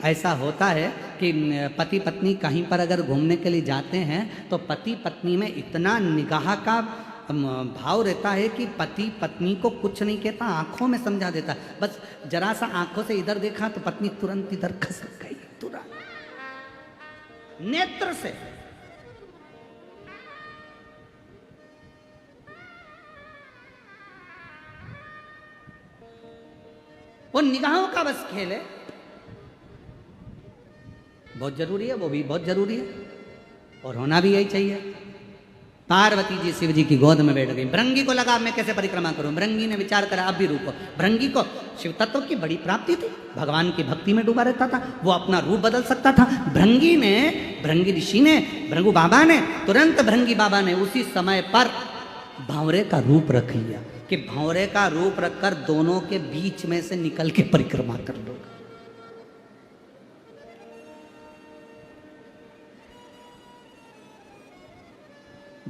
ऐसा होता है कि पति पत्नी कहीं पर अगर घूमने के लिए जाते हैं, तो पति पत्नी में इतना निगाह का भाव रहता है कि पति पत्नी को कुछ नहीं कहता, आंखों में समझा देता। बस जरा सा आंखों से इधर देखा तो पत्नी तुरंत इधर खसक गई, तुरंत नेत्र से। वो निगाहों का बस खेल है, बहुत जरूरी है, वो भी बहुत जरूरी है, और होना भी यही चाहिए। पार्वती जी शिव जी की गोद में बैठ गई। भृंगी को लगा मैं कैसे परिक्रमा करूं। भृंगी ने विचार करा अब भी रुको। भृंगी को शिव तत्व की बड़ी प्राप्ति थी, भगवान की भक्ति में डूबा रहता था, वो अपना रूप बदल सकता था। भृंगी ऋषि ने, भृंगु बाबा ने, तुरंत भृंगी बाबा ने उसी समय पर भंवरे का रूप रख लिया कि भंवरे का रूप रखकर दोनों के बीच में से निकल के परिक्रमा कर लो।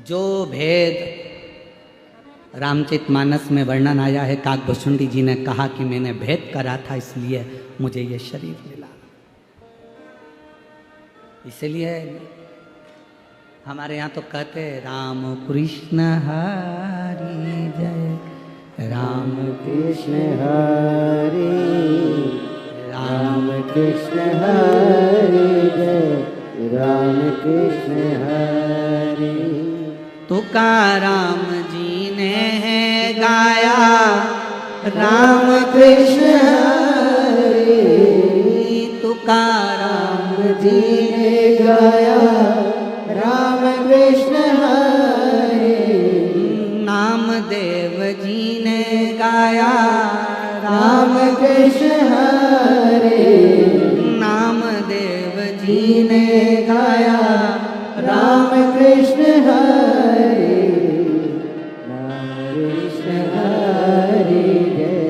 जो भेद रामचरितमानस में वर्णन आया है, काकभूषुंडी जी ने कहा कि मैंने भेद करा था इसलिए मुझे ये शरीर मिला। इसलिए हमारे यहाँ तो कहते राम कृष्ण हरि जय, राम कृष्ण हरि, राम कृष्ण हरि जय, राम कृष्ण हरि। तुकाराम जी ने है गाया राम कृष्ण हरि, तुकाराम जी ने गाया राम कृष्ण हरि। नामदेव जी ने गाया राम कृष्ण हरि, नामदेव जी ने गाया राम कृष्ण हरि, राम कृष्ण हरि जय,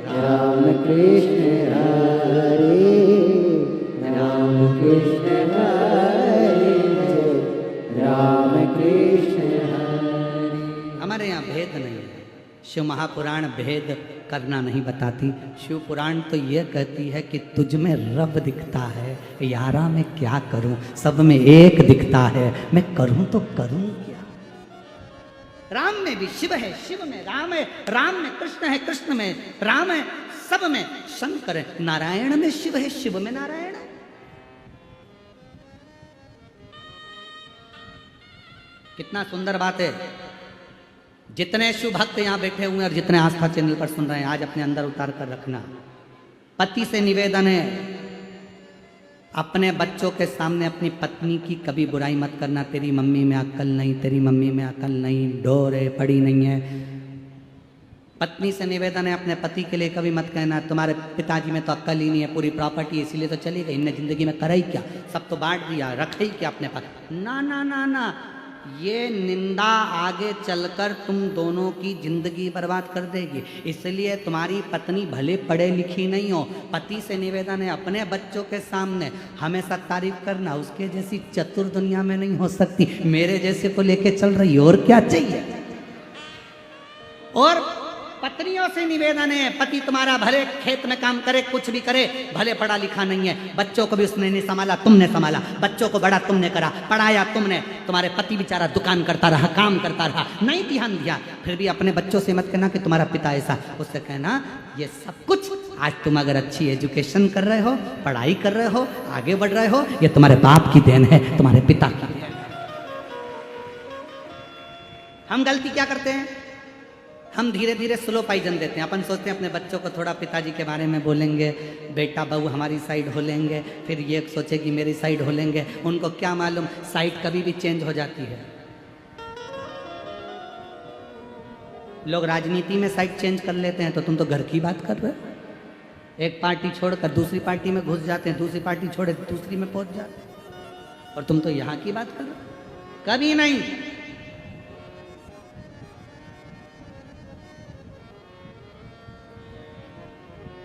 राम कृष्ण हरि, राम कृष्ण हरि जय, राम कृष्ण हरि। हमारे यहाँ भेद नहीं है। शिव महापुराण भेद करना नहीं बताती। शिव पुराण तो यह कहती है कि तुझ में रब दिखता है, यारा मैं क्या करूं, सब में एक दिखता है, मैं करूं तो करूं क्या। राम में भी शिव है, शिव में राम है, राम में कृष्ण है, कृष्ण में राम है, सब में शंकर है। नारायण में शिव है, शिव में नारायण है। कितना सुंदर बात है। जितने शिव भक्त यहाँ बैठे हुए हैं और जितने आस्था चैनल पर सुन रहे हैं, आज अपने अंदर उतार कर रखना। पति से निवेदन है, अपने बच्चों के सामने अपनी पत्नी की कभी बुराई मत करना, तेरी मम्मी में अक्ल नहीं, तेरी मम्मी में अक्ल नहीं, डोर है, पड़ी नहीं है। पत्नी से निवेदन है अपने पति के लिए कभी मत कहना तुम्हारे पिताजी में तो अक्ल ही नहीं है, पूरी प्रॉपर्टी इसीलिए तो चली गई, इनने जिंदगी में करा ही क्या, सब तो बांट दिया, रख ही क्या अपने पास। ना ना ना ना, ये निंदा आगे चलकर तुम दोनों की जिंदगी बर्बाद कर देगी। इसलिए तुम्हारी पत्नी भले पढ़े लिखी नहीं हो, पति से निवेदन है अपने बच्चों के सामने हमेशा तारीफ करना, उसके जैसी चतुर दुनिया में नहीं हो सकती, मेरे जैसे को लेके चल रही हो, और क्या चाहिए। और पत्नियों से निवेदन है, पति तुम्हारा भले खेत में काम करे, कुछ भी करे, भले पढ़ा लिखा नहीं है, बच्चों को भी उसने नहीं संभाला, तुमने संभाला, बच्चों को बड़ा तुमने करा, पढ़ाया तुमने, तुम्हारे पति बेचारा दुकान करता रहा, काम करता रहा, नहीं ध्यान दिया। फिर भी अपने बच्चों से मत कहना कि तुम्हारा पिता ऐसा, उससे कहना ये सब कुछ आज तुम अगर अच्छी एजुकेशन कर रहे हो, पढ़ाई कर रहे हो, आगे बढ़ रहे हो, ये तुम्हारे बाप की देन है, तुम्हारे पिता की देन है। हम गलती क्या करते हैं, हम धीरे धीरे स्लो पाइजन देते हैं। अपन सोचते हैं अपने बच्चों को थोड़ा पिताजी के बारे में बोलेंगे, बेटा बहू हमारी साइड हो लेंगे, फिर ये सोचेगी मेरी साइड हो लेंगे। उनको क्या मालूम साइड कभी भी चेंज हो जाती है। लोग राजनीति में साइड चेंज कर लेते हैं, तो तुम तो घर की बात कर रहे हो। एक पार्टी छोड़कर दूसरी पार्टी में घुस जाते हैं, दूसरी पार्टी छोड़े दूसरी में पहुंच जाते हैं, और तुम तो यहाँ की बात कर रहे हो। कभी नहीं।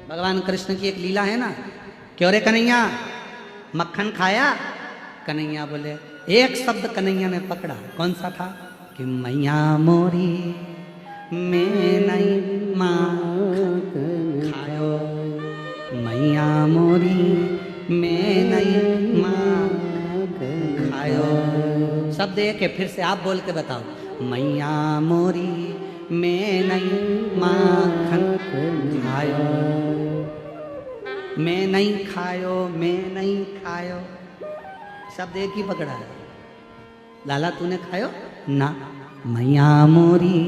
भगवान कृष्ण की एक लीला है ना, क्यों रे कन्हैया मक्खन खाया? कन्हैया बोले, एक शब्द कन्हैया ने पकड़ा, कौन सा था कि मैया मोरी मैं नहीं माखन खायो, मैया मोरी मैं नहीं माखन खायो। शब्द एक है, फिर से आप बोल के बताओ, मैया मोरी मैं नहीं माखन खायो, मैं नहीं खायो, मैं नहीं खायो, शब्द एक ही पकड़ा है। लाला तूने खायो ना, मैया मोरी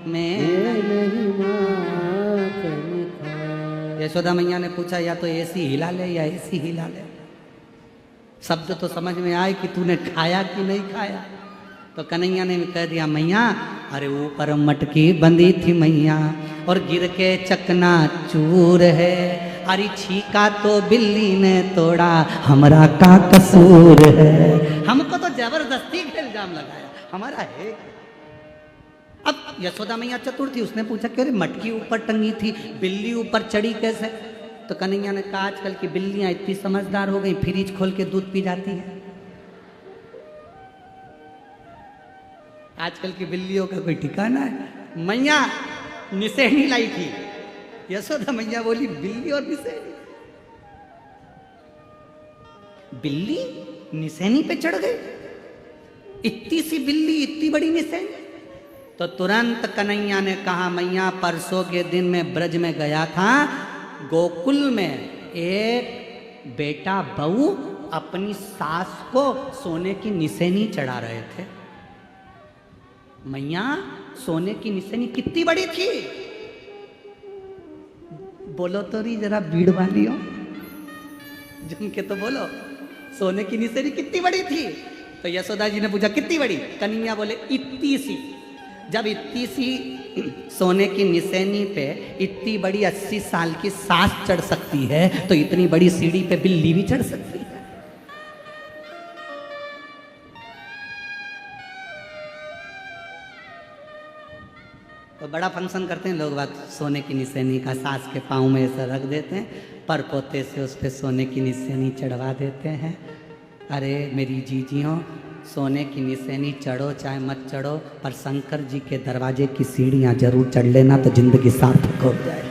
मैं नहीं माखन खायो। यशोदा मैया ने पूछा या तो ऐसी हिला ले या ऐसी हिला ले, शब्द तो समझ में आए कि तूने खाया कि नहीं खाया। तो कन्हैया ने कह दिया, मैया अरे ऊपर मटकी बंधी थी मैया, और गिर के चकना चूर है, अरे छीका तो बिल्ली ने तोड़ा, हमरा का कसूर है। हमको तो जबरदस्ती का इल्जाम लगाया, हमारा है। अब यशोदा मैया चतुर थी, उसने पूछा कि अरे मटकी ऊपर टंगी थी, बिल्ली ऊपर चढ़ी कैसे? तो कन्हैया ने कहा आजकल की बिल्लियां इतनी समझदार हो गई, फ्रिज खोल के दूध पी जाती है। आजकल की बिल्लियों का कोई ठिकाना है। मैया निसेनी लाई थी, यशोदा मैया बोली बिल्ली और निसेनी, बिल्ली निसेनी पे चढ़ गई, इतनी सी बिल्ली इतनी बड़ी निसेनी। तो तुरंत कन्हैया ने कहा, मैया परसों के दिन में ब्रज में गया था, गोकुल में एक बेटा बहू अपनी सास को सोने की निसेनी चढ़ा रहे थे। मैया सोने की निशानी कितनी बड़ी थी? बोलो तो रही जरा भीड़ वाली हो, जम के तो बोलो, सोने की निशानी कितनी बड़ी थी? तो यशोदा जी ने पूछा कितनी बड़ी? कन्हैया बोले इतनी सी। जब इतनी सी सोने की निशानी पे इतनी बड़ी 80 साल की सास चढ़ सकती है, तो इतनी बड़ी सीढ़ी पे बिल्ली भी चढ़ सकती है। तो बड़ा फंक्शन करते हैं लोग बात, सोने की निशानी का सास के पाँव में ऐसा रख देते हैं, पर पोते से उस पर सोने की निशानी चढ़वा देते हैं। अरे मेरी जीजियों, सोने की निशानी चढ़ो चाहे मत चढ़ो, पर शंकर जी के दरवाजे की सीढ़ियाँ जरूर चढ़ लेना, तो जिंदगी सार्थक हो जाए।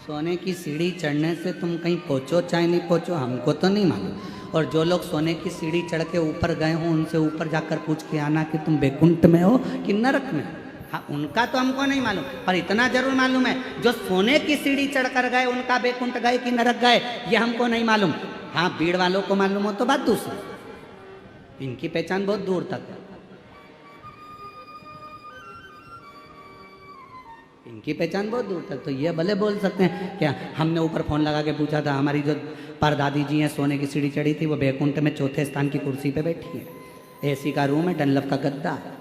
सोने की सीढ़ी चढ़ने से तुम कहीं पहुँचो चाहे नहीं पहुँचो, हमको तो नहीं मालूम। और जो लोग सोने की सीढ़ी चढ़ के ऊपर गए हों, उनसे ऊपर जाकर पूछ के आना कि तुम बैकुंठ में हो कि नरक में। हाँ, उनका तो हमको नहीं मालूम, पर इतना जरूर मालूम है जो सोने की सीढ़ी चढ़कर गए उनका बैकुंठ गए कि नरक गए, ये हमको नहीं मालूम। हाँ, भीड़ वालों को मालूम हो तो बात दूसरी, इनकी पहचान बहुत दूर तक है। इनकी पहचान बहुत दूर तक। तो ये भले बोल सकते हैं क्या, हमने ऊपर फोन लगा के पूछा था, हमारी जो परदादी जी हैं सोने की सीढ़ी चढ़ी थी, वो बैकुंठ में चौथे स्थान की कुर्सी पे बैठी है, एसी का रूम है, डनलप का गद्दा है,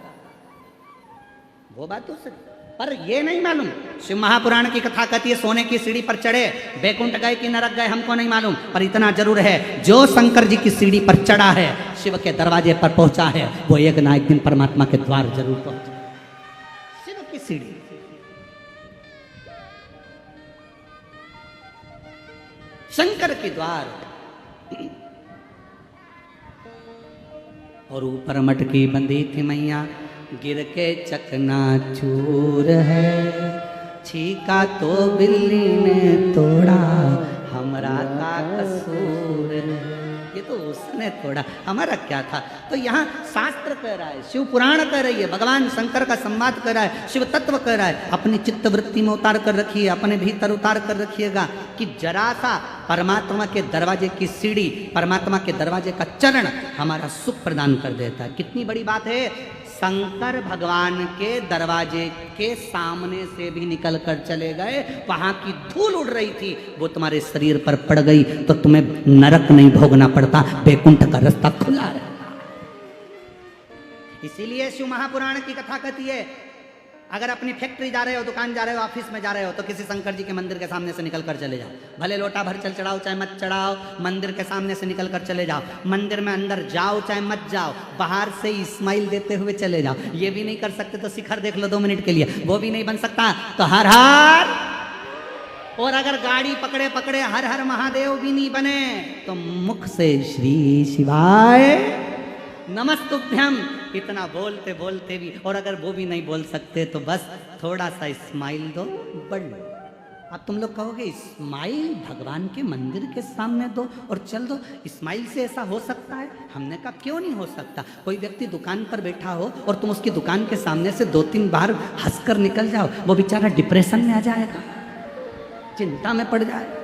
वो बात तो सही। पर ये नहीं मालूम, शिव महापुराण की कथा कहती है सोने की सीढ़ी पर चढ़े, बैकुंठ गए कि नरक गए हमको नहीं मालूम, पर इतना जरूर है जो शंकर जी की सीढ़ी पर चढ़ा है, शिव के दरवाजे पर पहुंचा है, वो एक ना एक दिन परमात्मा के द्वार जरूर पहुंचा। शिव की सीढ़ी, शंकर के द्वार, और ऊपर मटकी बंधी थी मैया, गिर के चकनाचूर है, छीका तो बिल्ली ने तोड़ा, हमरा का कसूर है। ये तो उसने तोड़ा, हमारा क्या था। तो यहाँ शास्त्र कह रहा है, शिव पुराण कह रही है, भगवान शंकर का संवाद कर रहा है, शिव तत्व कह रहा है, अपनी चित्त वृत्ति में उतार कर रखिए, अपने भीतर उतार कर रखिएगा कि जरा सा परमात्मा के दरवाजे की सीढ़ी, परमात्मा के दरवाजे का चरण हमारा सुख प्रदान कर देता है। कितनी बड़ी बात है, शंकर भगवान के दरवाजे के सामने से भी निकल कर चले गए, वहां की धूल उड़ रही थी, वो तुम्हारे शरीर पर पड़ गई तो तुम्हें नरक नहीं भोगना पड़ता, बैकुंठ का रास्ता खुला रहता। इसीलिए शिव महापुराण की कथा कहती है, अगर अपनी फैक्ट्री जा रहे हो, दुकान जा रहे हो, ऑफिस में जा रहे हो, तो किसी शंकर जी के मंदिर के सामने से निकल कर चले जाओ, भले लोटा भर चल चढ़ाओ चाहे मत चढ़ाओ, मंदिर के सामने से निकल कर चले जाओ, मंदिर में अंदर जाओ चाहे मत जाओ, बाहर से स्माइल देते हुए चले जाओ। ये भी नहीं कर सकते तो शिखर देख लो 2 मिनट के लिए, वो भी नहीं बन सकता तो हर हर, और अगर गाड़ी पकड़े पकड़े हर हर महादेव भी नहीं बने तो मुख से श्री शिवाय नमस्तुभ्यम, इतना बोलते बोलते भी, और अगर वो भी नहीं बोल सकते तो बस थोड़ा सा स्माइल दो, बढ़ लो। अब तुम लोग कहोगे स्माइल भगवान के मंदिर के सामने दो और चल दो, स्माइल से ऐसा हो सकता है? हमने कहा क्यों नहीं हो सकता। कोई व्यक्ति दुकान पर बैठा हो और तुम उसकी दुकान के सामने से 2-3 बार हंसकर निकल जाओ, वो बेचारा डिप्रेशन में आ जाएगा, चिंता में पड़ जाए,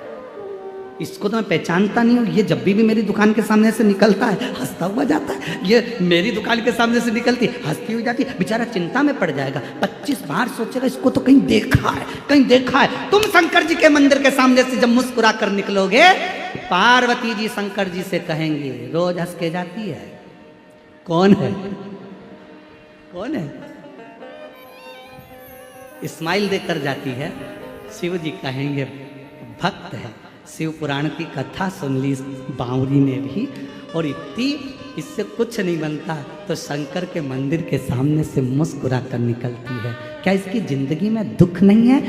इसको तो मैं पहचानता नहीं हूँ, ये जब भी मेरी दुकान के सामने से निकलता है हंसता हुआ जाता है, ये मेरी दुकान के सामने से निकलती हंसती हुई जाती, बेचारा चिंता में पड़ जाएगा, 25 बार सोचेगा इसको तो कहीं देखा है, कहीं देखा है। तुम शंकर जी के मंदिर के सामने से जब मुस्कुरा कर निकलोगे, पार्वती जी शंकर जी से कहेंगे रोज हंस के जाती है, कौन है, कौन है, स्माइल देकर जाती है। शिव जी कहेंगे भक्त है, शिव पुराण की कथा सुन ली बावरी ने भी, और इतनी इससे कुछ नहीं बनता तो शंकर के मंदिर के सामने से मुस्कुरा कर निकलती है। क्या इसकी जिंदगी में दुख नहीं है?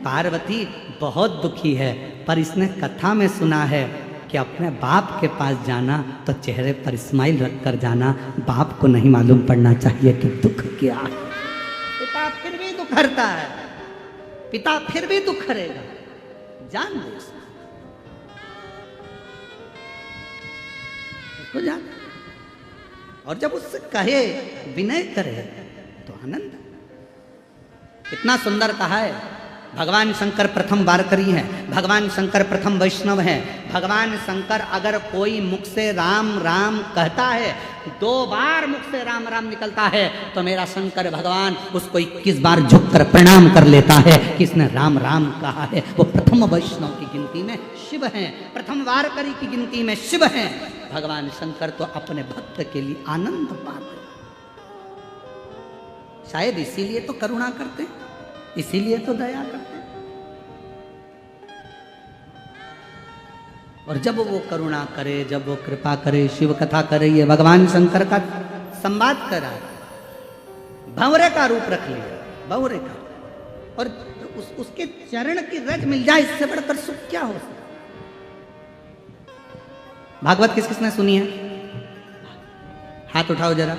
पार्वती बहुत दुखी है, पर इसने कथा में सुना है कि अपने बाप के पास जाना तो चेहरे पर स्माइल रख कर जाना, बाप को नहीं मालूम पड़ना चाहिए कि दुख क्या है। पिता फिर भी दुख हरता है, पिता फिर भी दुख करेगा, जान दो उसको, जान। और जब उससे कहे, विनय करे तो आनंद। कितना सुंदर कहा है, भगवान शंकर प्रथम वारकरी हैं, भगवान शंकर प्रथम वैष्णव हैं। भगवान शंकर अगर कोई मुख से राम राम कहता है, 2 बार मुख से राम राम निकलता है, तो मेरा शंकर भगवान उसको 21 बार झुककर प्रणाम कर लेता है कि इसने राम राम कहा है। वो प्रथम वैष्णव की गिनती में शिव हैं, प्रथम वारकरी की गिनती में शिव हैं। भगवान शंकर तो अपने भक्त के लिए आनंद पाते, शायद इसीलिए तो करुणा करते, इसीलिए तो दया करते। और जब वो करुणा करे, जब वो कृपा करे, शिव कथा करे, ये भगवान शंकर का संवाद करा, भंवरे का रूप रख लिया, भंवरे का, और उसके चरण की रज मिल जाए, इससे बढ़कर सुख क्या हो सकता। भागवत किस किसने सुनी है? हाथ उठाओ जरा,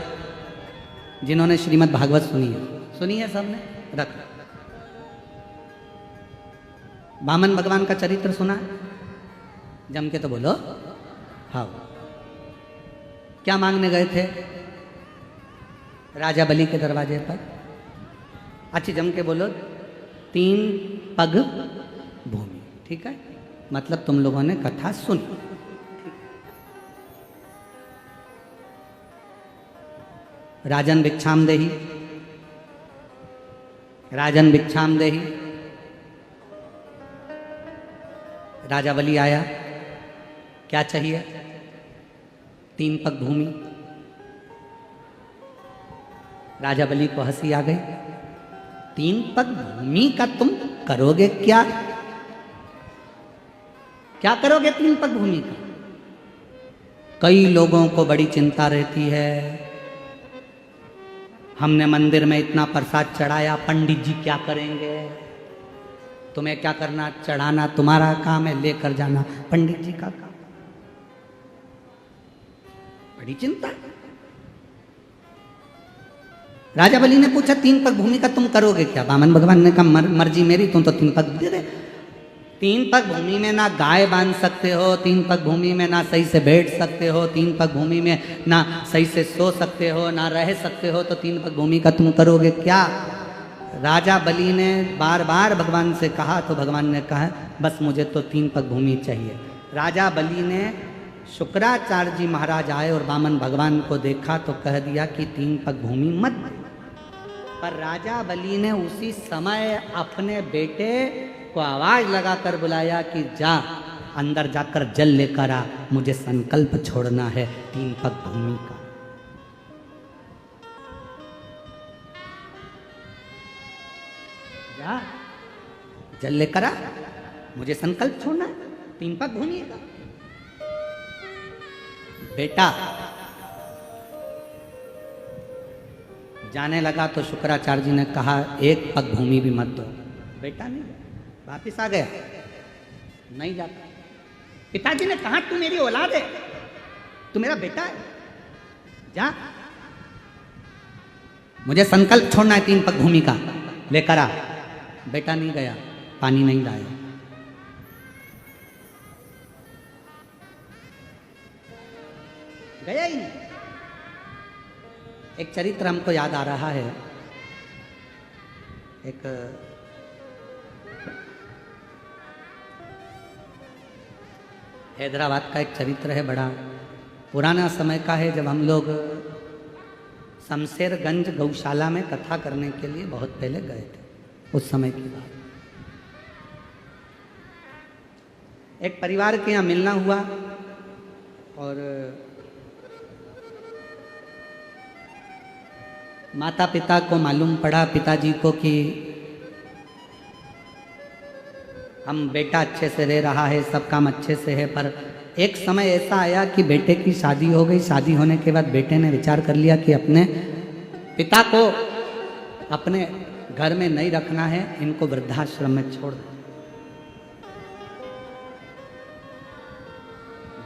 जिन्होंने श्रीमद् भागवत सुनी है। सुनी है सबने? रख। वामन भगवान का चरित्र सुना है? जम के तो बोलो। हाँ, क्या मांगने गए थे राजा बलि के दरवाजे पर? अच्छी जम के बोलो, 3 पग भूमि। ठीक है, मतलब तुम लोगों ने कथा सुनी। राजन भिक्षाम देही, राजन भिक्षाम देही, राजा बलि आया, क्या चाहिए? 3 पग भूमि। राजा बलि को हंसी आ गई, 3 पग भूमि का तुम करोगे क्या? क्या करोगे 3 पग भूमि का? कई लोगों को बड़ी चिंता रहती है, हमने मंदिर में इतना प्रसाद चढ़ाया, पंडित जी क्या करेंगे? तुम्हें क्या करना, चढ़ाना तुम्हारा काम है, लेकर जाना पंडित जी का काम। बड़ी चिंता। राजा बलि ने पूछा 3 पग भूमि का तुम करोगे क्या? वामन भगवान ने कहा मर्जी मेरी, तुम तो 3 पग दे दे। 3 पग भूमि में ना गाय बांध सकते हो, 3 पग भूमि में ना सही से बैठ सकते हो, 3 पग भूमि में ना सही से सो सकते हो, ना रह सकते हो, तो 3 पग भूमि का तुम करोगे क्या? राजा बलि ने बार बार भगवान से कहा तो भगवान ने कहा बस मुझे तो 3 पग भूमि चाहिए। राजा बलि ने, शुक्राचार्य जी महाराज आए और वामन भगवान को देखा तो कह दिया कि 3 पग भूमि मत। पर राजा बलि ने उसी समय अपने बेटे को आवाज लगाकर बुलाया कि जा अंदर जाकर जल लेकर आ, मुझे संकल्प छोड़ना है 3 पग भूमि का। जा जल लेकर आ, मुझे संकल्प छोड़ना है 3 पग भूमि का। बेटा जाने लगा तो शुक्राचार्य जी ने कहा 1 पग भूमि भी मत दो। बेटा नहीं, वापिस आ गया, नहीं जाता। पिताजी ने कहा तू मेरी औलाद है, तू मेरा बेटा है, जा, मुझे संकल्प छोड़ना है 3 पग भूमि का, लेकर आ। बेटा नहीं गया, पानी नहीं लाया। गया ही नहीं। एक चरित्र हमको याद आ रहा है, एक हैदराबाद का एक चरित्र है, बड़ा पुराना समय का है, जब हम लोग शमशेरगंज गौशाला में कथा करने के लिए बहुत पहले गए थे। उस समय की बात, एक परिवार के यहाँ मिलना हुआ और माता पिता को मालूम पड़ा, पिताजी को, कि हम बेटा अच्छे से रह रहा है, सब काम अच्छे से है। पर एक समय ऐसा आया कि बेटे की शादी हो गई। शादी होने के बाद बेटे ने विचार कर लिया कि अपने पिता को अपने घर में नहीं रखना है, इनको वृद्धाश्रम में छोड़ दे।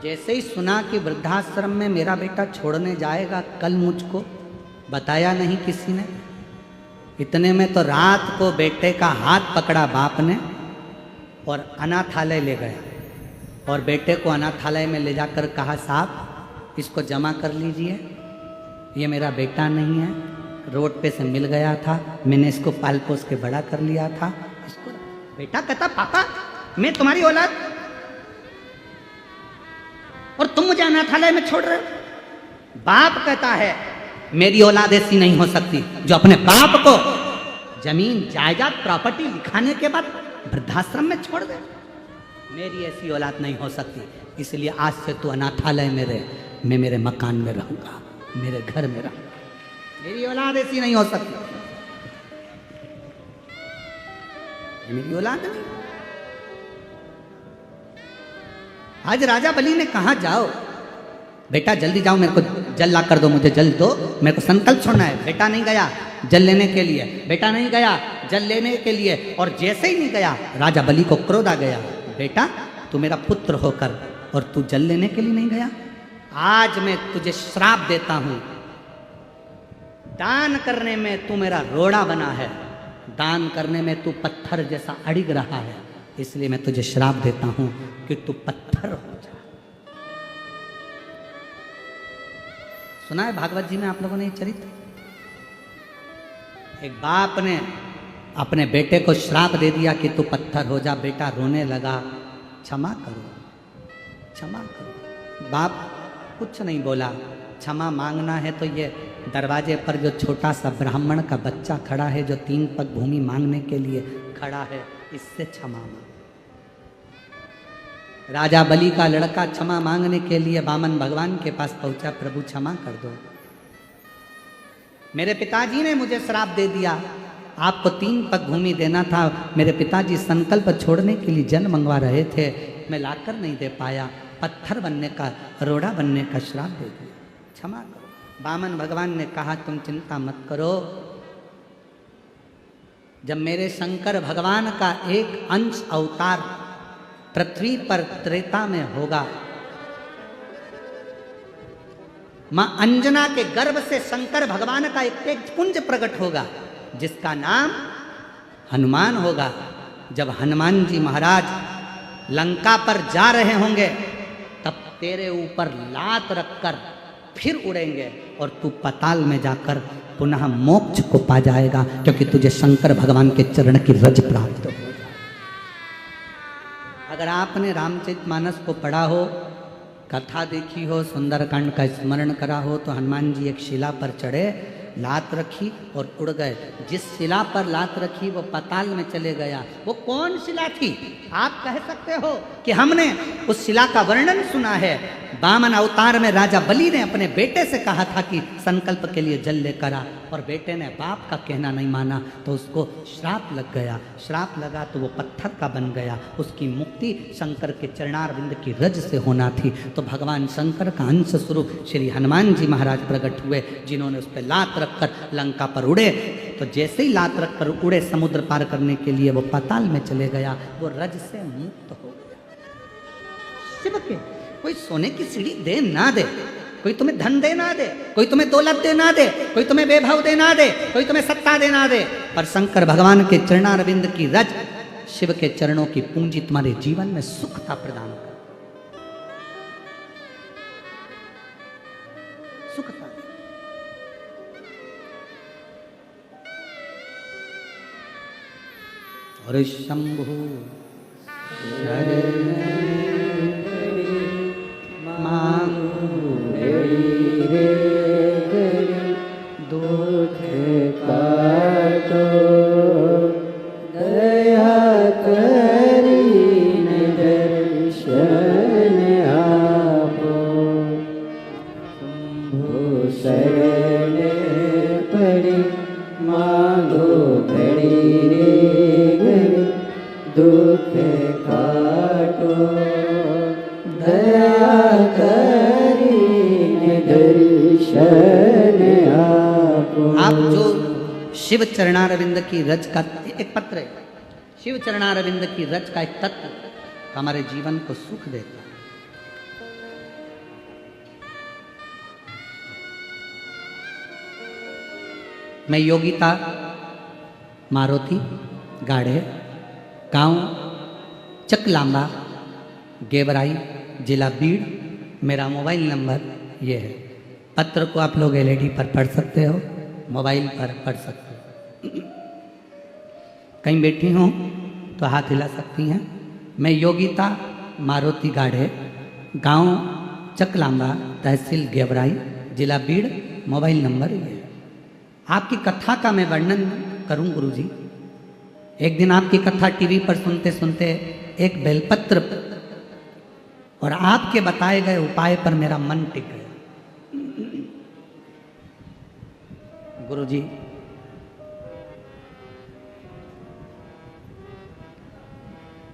जैसे ही सुना कि वृद्धाश्रम में मेरा बेटा छोड़ने जाएगा कल, मुझको बताया नहीं किसी ने। इतने में तो रात को बेटे का हाथ पकड़ा बाप ने और अनाथालय ले गया और बेटे को अनाथालय में ले जाकर कहा साहब इसको जमा कर लीजिए, ये मेरा बेटा नहीं है, रोड पे से मिल गया था, मैंने इसको पाल पोस के बड़ा कर लिया था। इसको बेटा कहता पापा मैं तुम्हारी औलाद और तुम मुझे अनाथालय में छोड़ रहे हो। बाप कहता है मेरी औलाद ऐसी नहीं हो सकती जो अपने बाप को जमीन जायदाद प्रॉपर्टी लिखाने के बाद वृद्धाश्रम में छोड़ दे। मेरी ऐसी औलाद नहीं हो सकती, इसलिए आज से तू अनाथालय में रहे, मैं मेरे मकान में रहूंगा, मेरे घर में रहूंगा। मेरी औलाद ऐसी नहीं हो सकती, मेरी औलाद नहीं। आज राजा बलि ने कहा जाओ बेटा जल्दी जाओ, मेरे को जल ला कर दो, मुझे जल दो, मेरे को संकल्प छोड़ना है। बेटा नहीं गया जल लेने के लिए, बेटा नहीं गया जल लेने के लिए। और जैसे ही नहीं गया राजा बलि को क्रोध आ गया, बेटा तू मेरा पुत्र होकर और तू जल लेने के लिए नहीं गया, आज मैं तुझे श्राप देता हूं। दान करने में तू मेरा रोड़ा बना है, दान करने में तू पत्थर जैसा अड़िग रहा है, इसलिए मैं तुझे श्राप देता हूं कि तू पत्थर हो जा। सुना है भागवत जी में आप लोगों ने ये चरित्र? एक बाप ने अपने बेटे को श्राप दे दिया कि तू पत्थर हो जा। बेटा रोने लगा, क्षमा करो क्षमा करो। बाप कुछ नहीं बोला, क्षमा मांगना है तो ये दरवाजे पर जो छोटा सा ब्राह्मण का बच्चा खड़ा है, जो 3 पग भूमि मांगने के लिए खड़ा है, इससे क्षमा मांग। राजा बलि का लड़का क्षमा मांगने के लिए वामन भगवान के पास पहुंचा, प्रभु क्षमा कर दो, मेरे पिताजी ने मुझे श्राप दे दिया, आपको 3 पग भूमि देना था, मेरे पिताजी संकल्प छोड़ने के लिए जल मंगवा रहे थे, मैं लाकर नहीं दे पाया, पत्थर बनने का, रोड़ा बनने का श्राप दे दिया, क्षमा करो। वामन भगवान ने कहा तुम चिंता मत करो, जब मेरे शंकर भगवान का एक अंश अवतार पृथ्वी पर त्रेता में होगा, मां अंजना के गर्भ से शंकर भगवान का एक तेज पुंज प्रकट होगा जिसका नाम हनुमान होगा। जब हनुमान जी महाराज लंका पर जा रहे होंगे तब तेरे ऊपर लात रखकर फिर उड़ेंगे और तू पाताल में जाकर पुनः मोक्ष को पा जाएगा, क्योंकि तुझे शंकर भगवान के चरण की रज प्राप्त हो। अगर आपने रामचरितमानस को पढ़ा हो, कथा देखी हो, सुंदरकांड का स्मरण करा हो, तो हनुमान जी एक शिला पर चढ़े, लात रखी और उड़ गए। जिस शिला पर लात रखी वो पाताल में चले गया। वो कौन शिला थी? आप कह सकते हो कि हमने उस शिला का वर्णन सुना है। वामन अवतार में राजा बलि ने अपने बेटे से कहा था कि संकल्प के लिए जल लेकर आ, और बेटे ने बाप का कहना नहीं माना तो उसको श्राप लग गया। श्राप लगा तो वो पत्थर का बन गया। उसकी मुक्ति शंकर के चरणारविंद की रज से होना थी। तो भगवान शंकर का अंश स्वरूप श्री हनुमान जी महाराज प्रकट हुए, जिन्होंने उस पर लात रखकर लंका पर उड़े। तो जैसे ही लात रखकर उड़े समुद्र पार करने के लिए वो पाताल में चले गया, वो रज से मुक्त हो गया। शिव के कोई सोने की सीढ़ी दे ना दे, कोई तुम्हें धन दे ना दे, कोई तुम्हें दौलत दे ना दे, कोई तुम्हें वैभव दे ना दे, कोई तुम्हें सत्ता दे ना दे, पर शंकर भगवान के चरणारविंद की रज, शिव के चरणों की पूंजी तुम्हारे जीवन में सुखता प्रदान कर, सुखता। और शंभु दुख काटो दया करीन दर्शन आपो, शंभु शरण पड़े मांगो घड़ी रे घड़ी, दुख काटो दया करीन दर्शन आपो। आप जो शिव चरणारविंद की रज का एक पत्र है, शिव चरणारविंद की रज का एक तत्व हमारे जीवन को सुख देता है। मैं योगिता मारुति गाढ़े, गांव चकलांबा, गेवराई, जिला बीड़, मेरा मोबाइल नंबर ये है। पत्र को आप लोग एलईडी पर पढ़ सकते हो, मोबाइल पर पढ़ सकते हो। कहीं बैठी हूँ तो हाथ हिला सकती हैं। मैं योगिता मारुति गाढ़े, गांव चकलांबा, तहसील गेवराई, जिला बीड़, मोबाइल नंबर ये है। आपकी कथा का मैं वर्णन करूं गुरुजी। एक दिन आपकी कथा टीवी पर सुनते सुनते एक बेलपत्र और आपके बताए गए उपाय पर मेरा मन टिक गया। गुरुजी,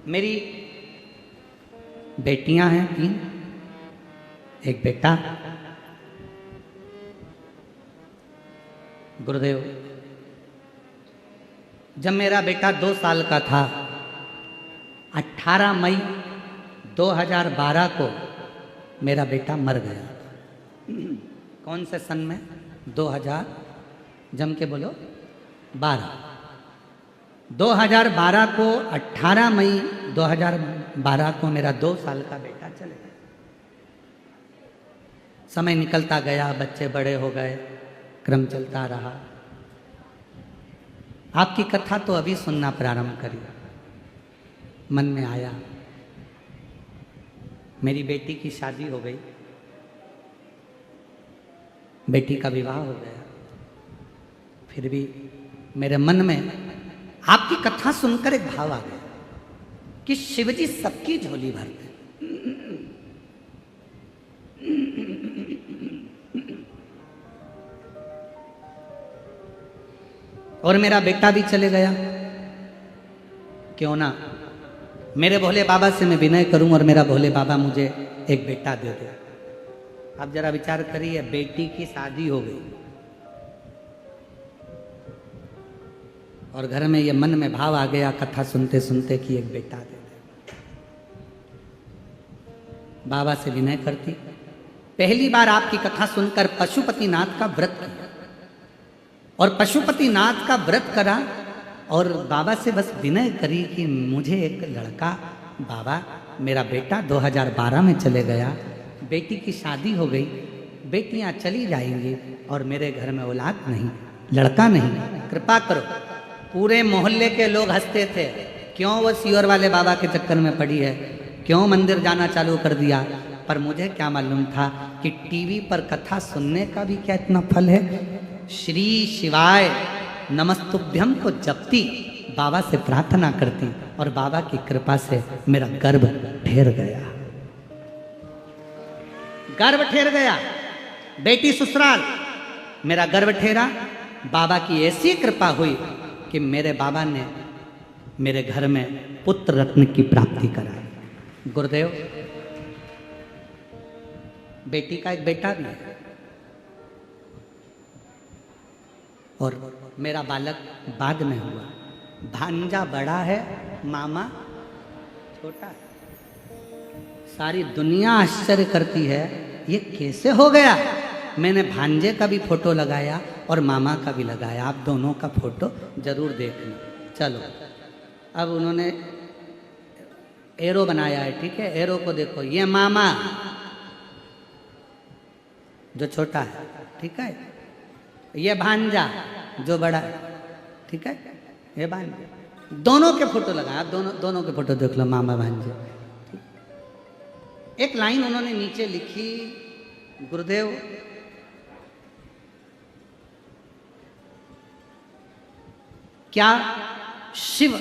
मेरी बेटियां हैं 3, एक बेटा। गुरुदेव, जब मेरा बेटा 2 साल का था, 18 मई 2012 को मेरा बेटा मर गया। कौन से सन में? 2000, जम के बोलो, 12। 2012 को 18 मई 2012 को मेरा 2 साल का बेटा चले गया। समय निकलता गया, बच्चे बड़े हो गए, क्रम चलता रहा। आपकी कथा तो अभी सुनना प्रारंभ करी, मन में आया। मेरी बेटी की शादी हो गई, बेटी का विवाह हो गया। फिर भी मेरे मन में आपकी कथा सुनकर एक भाव आ गया कि शिवजी सबकी झोली भरते। और मेरा बेटा भी चले गया, क्यों ना मेरे भोले बाबा से मैं विनय करूं और मेरा भोले बाबा मुझे एक बेटा दे दे। आप जरा विचार करिए, बेटी की शादी हो गई और घर में ये मन में भाव आ गया कथा सुनते सुनते कि एक बेटा दे दे। बाबा से विनय करती, पहली बार आपकी कथा सुनकर पशुपतिनाथ का व्रत किया और पशुपतिनाथ का व्रत करा और बाबा से बस विनय करी कि मुझे एक लड़का, बाबा मेरा बेटा 2012 में चले गया, बेटी की शादी हो गई, बेटियां चली जाएंगी और मेरे घर में औलाद नहीं, लड़का नहीं, कृपा करो। पूरे मोहल्ले के लोग हंसते थे, क्यों वो सियोर वाले बाबा के चक्कर में पड़ी है, क्यों मंदिर जाना चालू कर दिया। पर मुझे क्या मालूम था कि टीवी पर कथा सुनने का भी क्या इतना फल है। श्री शिवाय नमस्तुभ्यम को जपती, बाबा से प्रार्थना करती और बाबा की कृपा से मेरा गर्भ ठहर गया, गर्भ ठहर गया। बेटी ससुराल, मेरा गर्भ ठहरा। बाबा की ऐसी कृपा हुई कि मेरे बाबा ने मेरे घर में पुत्र रत्न की प्राप्ति कराई। गुरुदेव, बेटी का एक बेटा भी है और मेरा बालक बाद में हुआ। भांजा बड़ा है, मामा छोटा है। सारी दुनिया आश्चर्य करती है ये कैसे हो गया। मैंने भांजे का भी फोटो लगाया और मामा का भी लगाया, आप दोनों का फोटो जरूर देखना। चलो, अब उन्होंने एरो बनाया है, ठीक है, एरो को देखो, ये मामा जो छोटा है, ठीक है, ये भांजा जो बड़ा है, ठीक है, ये भांजा। दोनों के फोटो लगाए, आप दोनों के फोटो देख लो, मामा भांजे। एक लाइन उन्होंने नीचे लिखी, गुरुदेव क्या शिव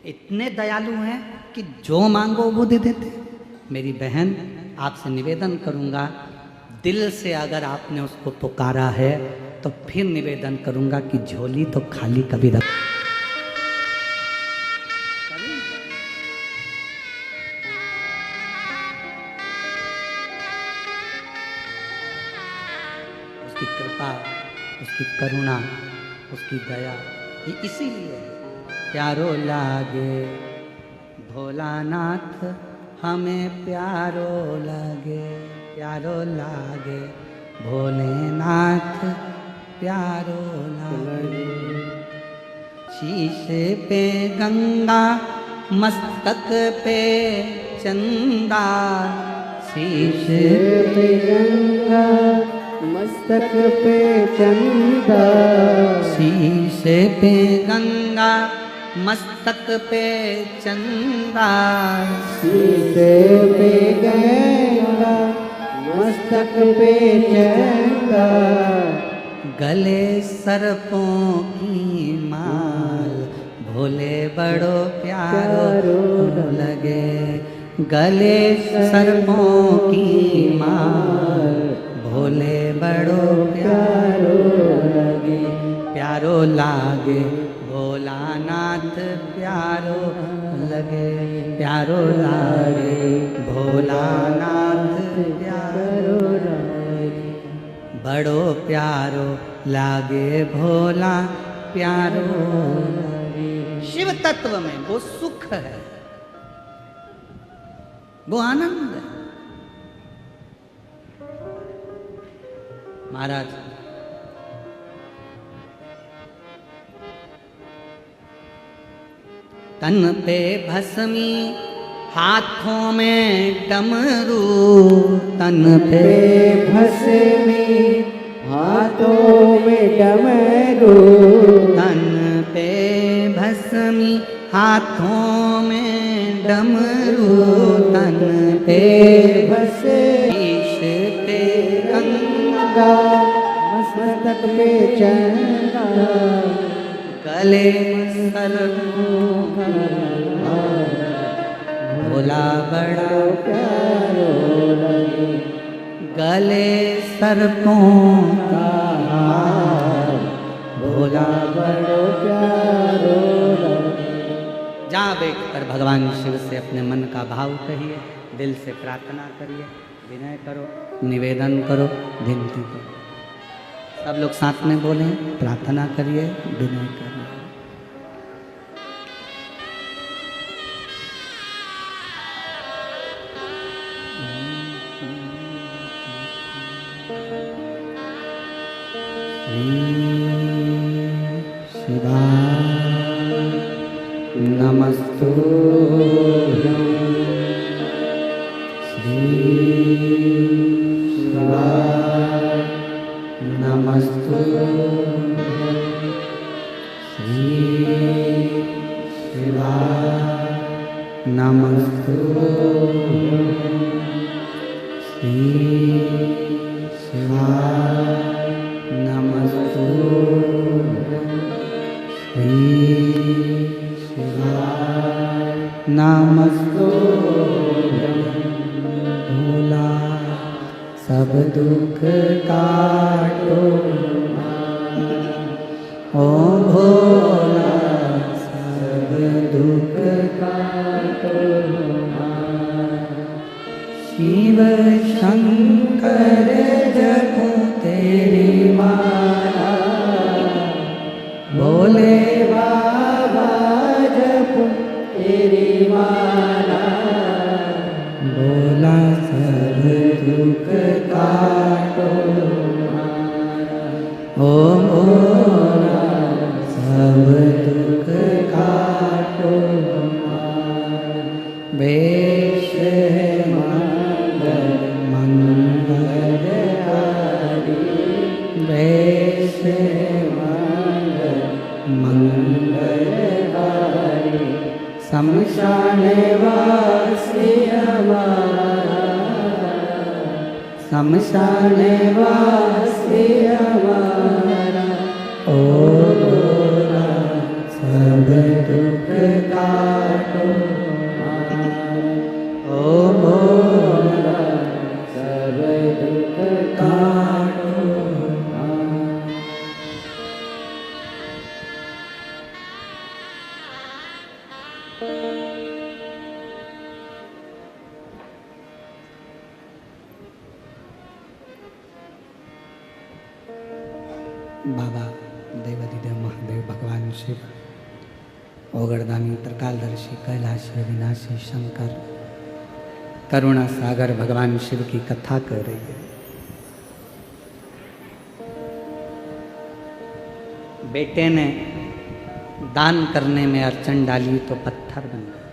इतने दयालु हैं कि जो मांगो वो दे देते। मेरी बहन, आपसे निवेदन करूंगा, दिल से अगर आपने उसको पुकारा है तो फिर निवेदन करूंगा कि झोली तो खाली कभी रख। उसकी कृपा, उसकी करुणा, उसकी दया, ये इसीलिए है। प्यारो लागे भोलानाथ हमें, प्यारो लागे, प्यारो लागे भोलेनाथ, प्यारो लागे। शीश पे गंगा, मस्तक पे चंदा, शीश पे गंगा, मस्तक पे चंदा, शीश पे गंगा, मस्तक पे चंदा, शीश पे गंगा, मस्तक पे चंदा, गले सर्पों की माल, भोले बड़ो प्यारो लगे, गले सर्पों की माल, भोले बड़ो प्यारो लगे, प्यारो लागे भोलानाथ, प्यारो लगे, प्यारो लागे भोलानाथ, प्यारो लागे, बड़ो प्यारो लागे भोला, प्यारो लागे। शिव तत्व में वो सुख है, वो आनंद है। महाराज, तन पे भस्मी, हाथों में डमरू, तन पे भस्मी, हाथों में डमरू, तन पे भस्मी, हाथों में डमरू, तन पे भस्मी, शीश पे गंगा, मस्तक पे चंदा, गले सर्पों का हार, भोला बड़ा प्यारो लगे, गले सर्पों का हार, भोला बड़ो प्यारो लगे। जहाँ बैठ कर भगवान शिव से अपने मन का भाव कहिए, दिल से प्रार्थना करिए, विनय करो, निवेदन करो, विनती करो। सब लोग साथ में बोलें, प्रार्थना करिए, विनय करिए। शिवाय नमस्तुभ्यं। श्री शिवाय नमस्तुभ्यं। श्री शिवाय नमस्तुभ्यं। श्री शिवाय नमस्तुभ्यं। श्री शिवाय नमस्तुभ्यं। भोला सब दुख काटो, ओ भोला सब दुख काटो। शिव शंकर जपो तेरी माला, भोले बाबा जपो तेरी माला। भोला सब दुख काटो, ओ भोला सब दुख काटो। वेश मंगल मंगलहारी, वेश मंगल मंगलहारी। शमशान वासी हमारा, शमशान वासी हमारा। ओ भोला सब दुख काटो, ओ भोला सब दुख काटो। बाबा देवादिदेव महादेव भगवान शिव, ओगरदानी त्रिकालदर्शी कैलाशी अविनाशी शंकर करुणा सागर भगवान शिव की कथा कर रही है। बेटे ने दान करने में अड़चन डाली तो पत्थर बन गया।